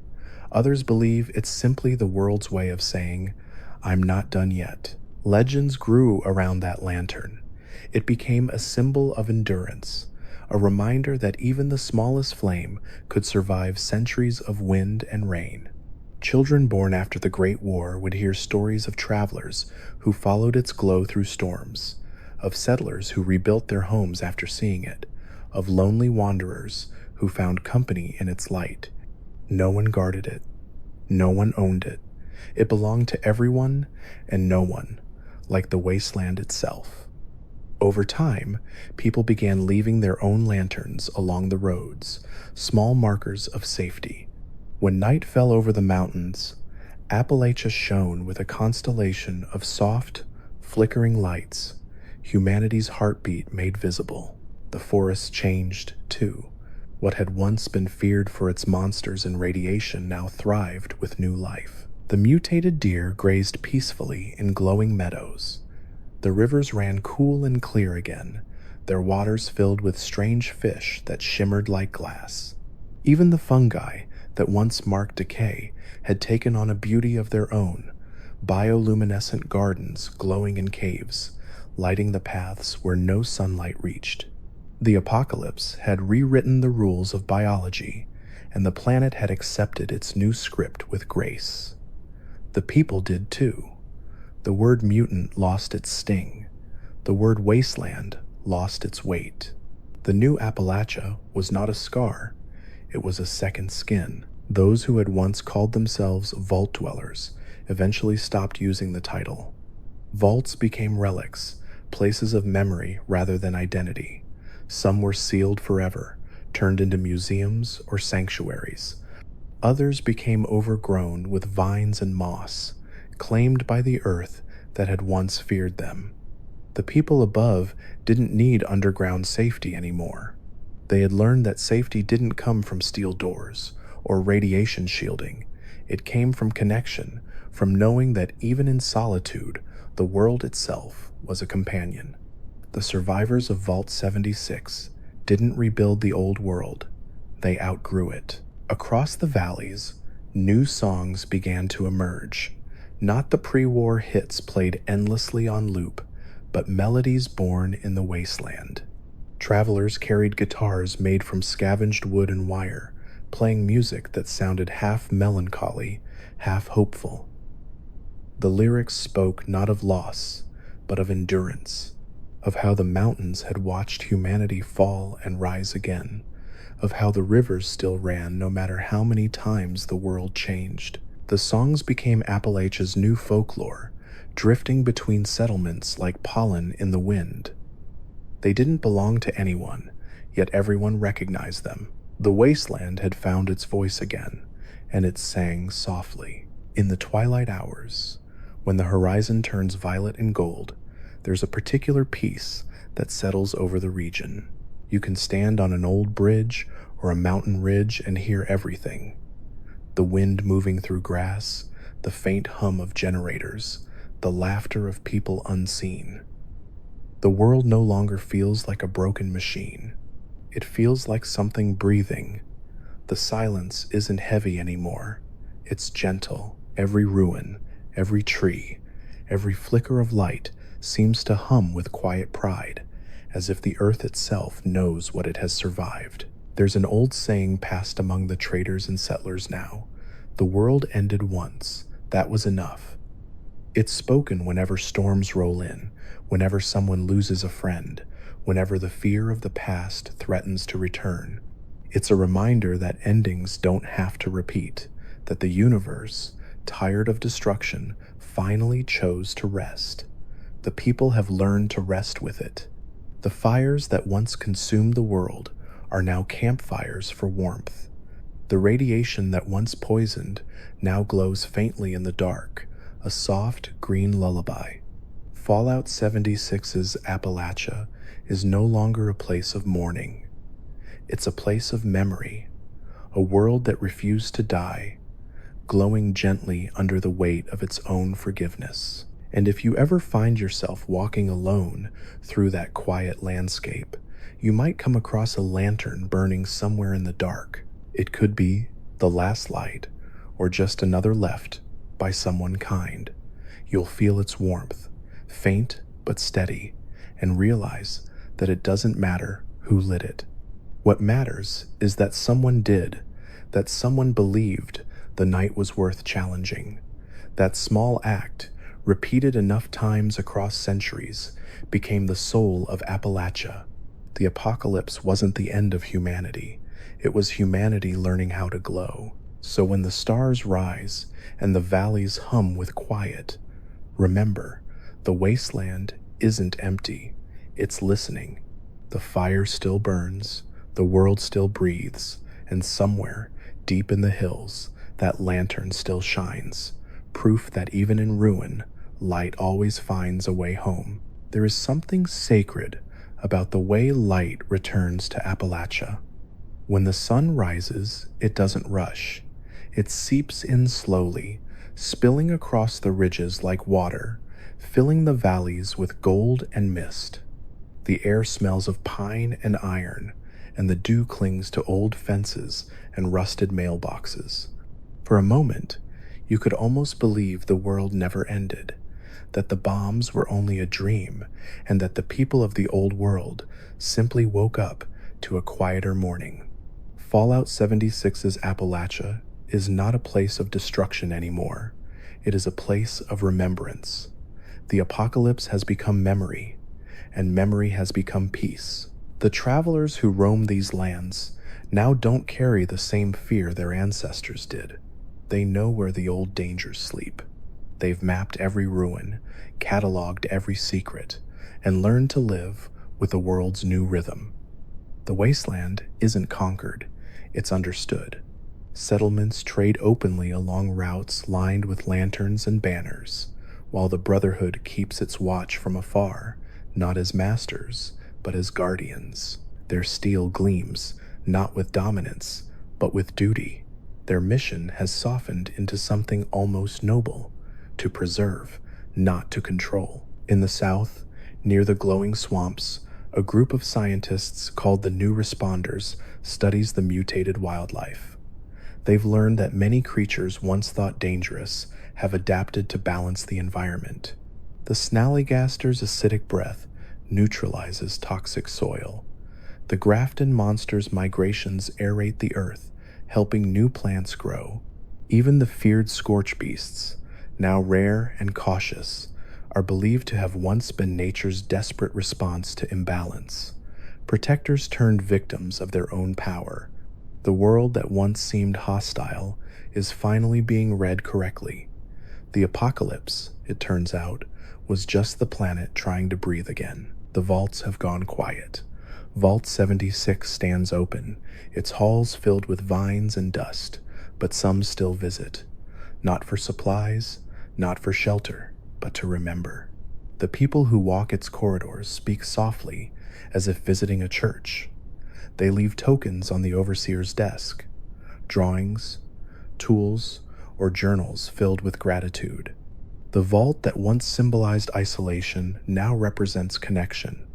Others believe it's simply the world's way of saying, "I'm not done yet." Legends grew around that lantern. It became a symbol of endurance, a reminder that even the smallest flame could survive centuries of wind and rain. Children born after the Great War would hear stories of travelers who followed its glow through storms, of settlers who rebuilt their homes after seeing it, of lonely wanderers who found company in its light. No one guarded it. No one owned it. It belonged to everyone and no one, like the wasteland itself. Over time, people began leaving their own lanterns along the roads, small markers of safety. When night fell over the mountains, Appalachia shone with a constellation of soft, flickering lights, humanity's heartbeat made visible. The forest changed, too. What had once been feared for its monsters and radiation now thrived with new life. The mutated deer grazed peacefully in glowing meadows. The rivers ran cool and clear again, their waters filled with strange fish that shimmered like glass. Even the fungi that once marked decay had taken on a beauty of their own, bioluminescent gardens glowing in caves, lighting the paths where no sunlight reached. The apocalypse had rewritten the rules of biology, and the planet had accepted its new script with grace. The people did too. The word mutant lost its sting. The word wasteland lost its weight. The new Appalachia was not a scar, it was a second skin. Those who had once called themselves vault dwellers eventually stopped using the title. Vaults became relics, places of memory rather than identity. Some were sealed forever, turned into museums or sanctuaries. Others became overgrown with vines and moss, claimed by the earth that had once feared them. The people above didn't need underground safety anymore. They had learned that safety didn't come from steel doors or radiation shielding. It came from connection, from knowing that even in solitude, the world itself was a companion. The survivors of Vault 76 didn't rebuild the old world. They outgrew it. Across the valleys, new songs began to emerge. Not the pre-war hits played endlessly on loop, but melodies born in the wasteland. Travelers carried guitars made from scavenged wood and wire, playing music that sounded half melancholy, half hopeful. The lyrics spoke not of loss, but of endurance, of how the mountains had watched humanity fall and rise again, of how the rivers still ran no matter how many times the world changed. The songs became Appalachia's new folklore, drifting between settlements like pollen in the wind. They didn't belong to anyone, yet everyone recognized them. The wasteland had found its voice again, and it sang softly. In the twilight hours, when the horizon turns violet and gold, there's a particular peace that settles over the region. You can stand on an old bridge or a mountain ridge and hear everything. The wind moving through grass, the faint hum of generators, the laughter of people unseen. The world no longer feels like a broken machine. It feels like something breathing. The silence isn't heavy anymore. It's gentle. Every ruin, every tree, every flicker of light seems to hum with quiet pride, as if the earth itself knows what it has survived. There's an old saying passed among the traders and settlers now: the world ended once, that was enough. It's spoken whenever storms roll in, whenever someone loses a friend, whenever the fear of the past threatens to return. It's a reminder that endings don't have to repeat, that the universe, tired of destruction, finally chose to rest. The people have learned to rest with it. The fires that once consumed the world are now campfires for warmth. The radiation that once poisoned now glows faintly in the dark, a soft green lullaby. Fallout 76's Appalachia is no longer a place of mourning. It's a place of memory, a world that refused to die, glowing gently under the weight of its own forgiveness. And if you ever find yourself walking alone through that quiet landscape, you might come across a lantern burning somewhere in the dark. It could be the last light, or just another left by someone kind. You'll feel its warmth, faint but steady, and realize that it doesn't matter who lit it. What matters is that someone did, that someone believed the night was worth challenging. That small act, repeated enough times across centuries, became the soul of Appalachia. The apocalypse wasn't the end of humanity. It was humanity learning how to glow. So when the stars rise and the valleys hum with quiet, remember, the wasteland isn't empty. It's listening. The fire still burns, the world still breathes, and somewhere, deep in the hills, that lantern still shines, proof that even in ruin, light always finds a way home. There is something sacred about the way light returns to Appalachia. When the sun rises, it doesn't rush. It seeps in slowly, spilling across the ridges like water, filling the valleys with gold and mist. The air smells of pine and iron, and the dew clings to old fences and rusted mailboxes. For a moment, you could almost believe the world never ended, that the bombs were only a dream, and that the people of the old world simply woke up to a quieter morning. Fallout 76's Appalachia is not a place of destruction anymore. It is a place of remembrance. The apocalypse has become memory, and memory has become peace. The travelers who roam these lands now don't carry the same fear their ancestors did. They know where the old dangers sleep. They've mapped every ruin, cataloged every secret, and learned to live with the world's new rhythm. The wasteland isn't conquered, it's understood. Settlements trade openly along routes lined with lanterns and banners, while the Brotherhood keeps its watch from afar, not as masters, but as guardians. Their steel gleams, not with dominance, but with duty. Their mission has softened into something almost noble, to preserve, not to control. In the south, near the glowing swamps, a group of scientists called the New Responders studies the mutated wildlife. They've learned that many creatures once thought dangerous have adapted to balance the environment. The snallygaster's acidic breath neutralizes toxic soil. The Grafton monster's migrations aerate the earth, helping new plants grow. Even the feared scorch beasts, now rare and cautious, are believed to have once been nature's desperate response to imbalance. Protectors turned victims of their own power. The world that once seemed hostile is finally being read correctly. The apocalypse, it turns out, was just the planet trying to breathe again. The vaults have gone quiet. Vault 76 stands open, its halls filled with vines and dust, but some still visit. Not for supplies, not for shelter, but to remember. The people who walk its corridors speak softly, as if visiting a church. They leave tokens on the overseer's desk, drawings, tools, or journals filled with gratitude. The vault that once symbolized isolation now represents connection.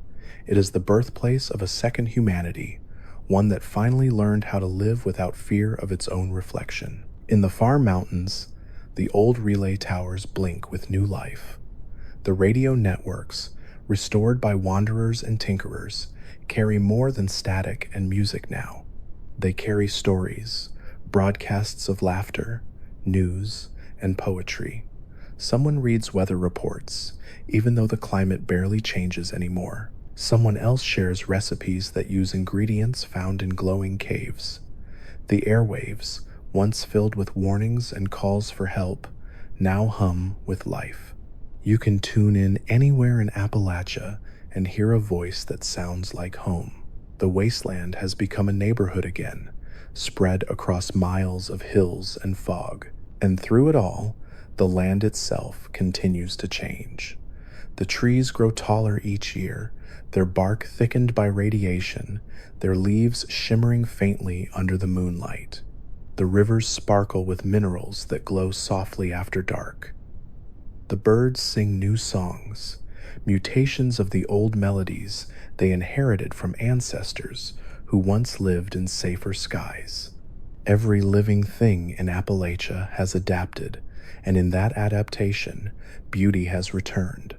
It is the birthplace of a second humanity, one that finally learned how to live without fear of its own reflection. In the far mountains, the old relay towers blink with new life. The radio networks, restored by wanderers and tinkerers, carry more than static and music now. They carry stories, broadcasts of laughter, news, and poetry. Someone reads weather reports, even though the climate barely changes anymore. Someone else shares recipes that use ingredients found in glowing caves. The airwaves, once filled with warnings and calls for help, now hum with life. You can tune in anywhere in Appalachia and hear a voice that sounds like home. The wasteland has become a neighborhood again, spread across miles of hills and fog. And through it all, the land itself continues to change. The trees grow taller each year, their bark thickened by radiation, their leaves shimmering faintly under the moonlight. The rivers sparkle with minerals that glow softly after dark. The birds sing new songs, mutations of the old melodies they inherited from ancestors who once lived in safer skies. Every living thing in Appalachia has adapted, and in that adaptation, beauty has returned.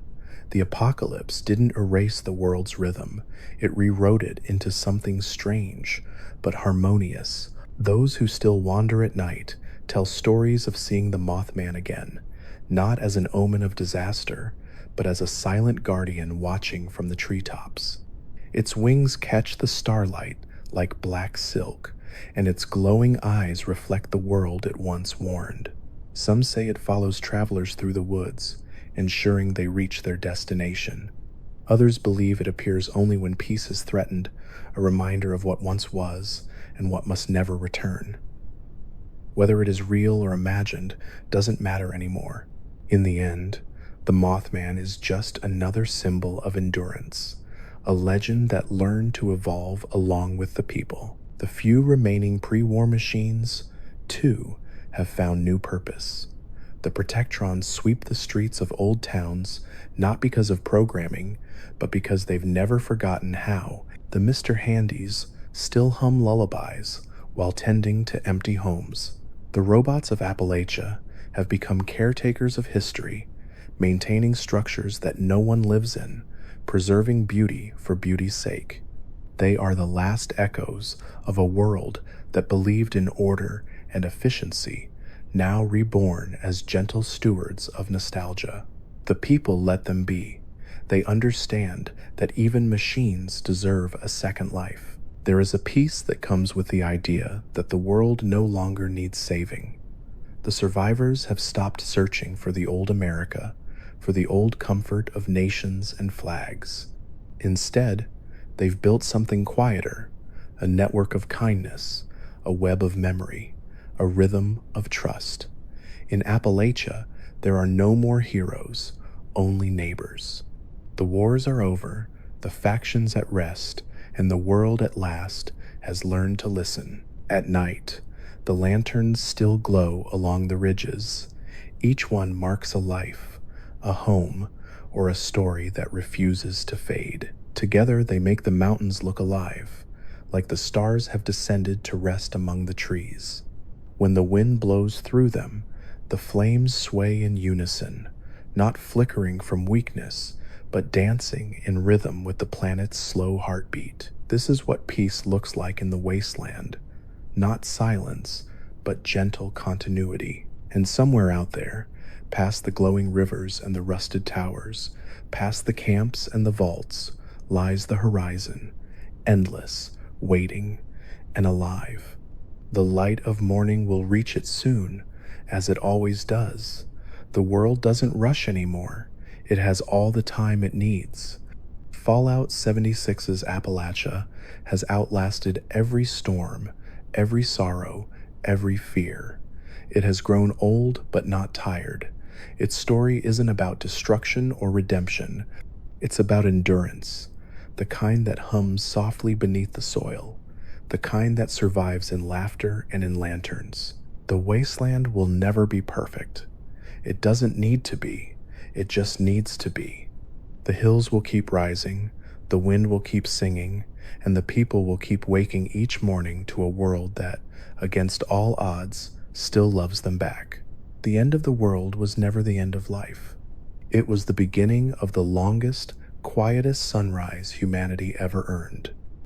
The apocalypse didn't erase the world's rhythm, it rewrote it into something strange but harmonious. Those who still wander at night tell stories of seeing the Mothman again, not as an omen of disaster, but as a silent guardian watching from the treetops. Its wings catch the starlight like black silk, and its glowing eyes reflect the world it once warned. Some say it follows travelers through the woods, ensuring they reach their destination. Others believe it appears only when peace is threatened, a reminder of what once was and what must never return. Whether it is real or imagined doesn't matter anymore. In the end, the Mothman is just another symbol of endurance, a legend that learned to evolve along with the people. The few remaining pre-war machines, too, have found new purpose. The Protectrons sweep the streets of old towns not because of programming, but because they've never forgotten how. The Mr. Handys still hum lullabies while tending to empty homes. The robots of Appalachia have become caretakers of history, maintaining structures that no one lives in, preserving beauty for beauty's sake. They are the last echoes of a world that believed in order and efficiency, now reborn as gentle stewards of nostalgia. The people let them be. They understand that even machines deserve a second life. There is a peace that comes with the idea that the world no longer needs saving. The survivors have stopped searching for the old America, for the old comfort of nations and flags. Instead, they've built something quieter, a network of kindness, a web of memory, a rhythm of trust. In Appalachia, there are no more heroes, only neighbors. The wars are over, the factions at rest, and the world at last has learned to listen. At night, the lanterns still glow along the ridges. Each one marks a life, a home, or a story that refuses to fade. Together they make the mountains look alive, like the stars have descended to rest among the trees. When the wind blows through them, the flames sway in unison, not flickering from weakness, but dancing in rhythm with the planet's slow heartbeat. This is what peace looks like in the wasteland, not silence, but gentle continuity. And somewhere out there, past the glowing rivers and the rusted towers, past the camps and the vaults, lies the horizon, endless, waiting, and alive. The light of morning will reach it soon, as it always does. The world doesn't rush anymore. It has all the time it needs. Fallout 76's Appalachia has outlasted every storm, every sorrow, every fear. It has grown old but not tired. Its story isn't about destruction or redemption. It's about endurance, the kind that hums softly beneath the soil, the kind that survives in laughter and in lanterns. The wasteland will never be perfect. It doesn't need to be. It just needs to be. The hills will keep rising, the wind will keep singing, and the people will keep waking each morning to a world that, against all odds, still loves them back. The end of the world was never the end of life. It was the beginning of the longest, quietest sunrise humanity ever earned.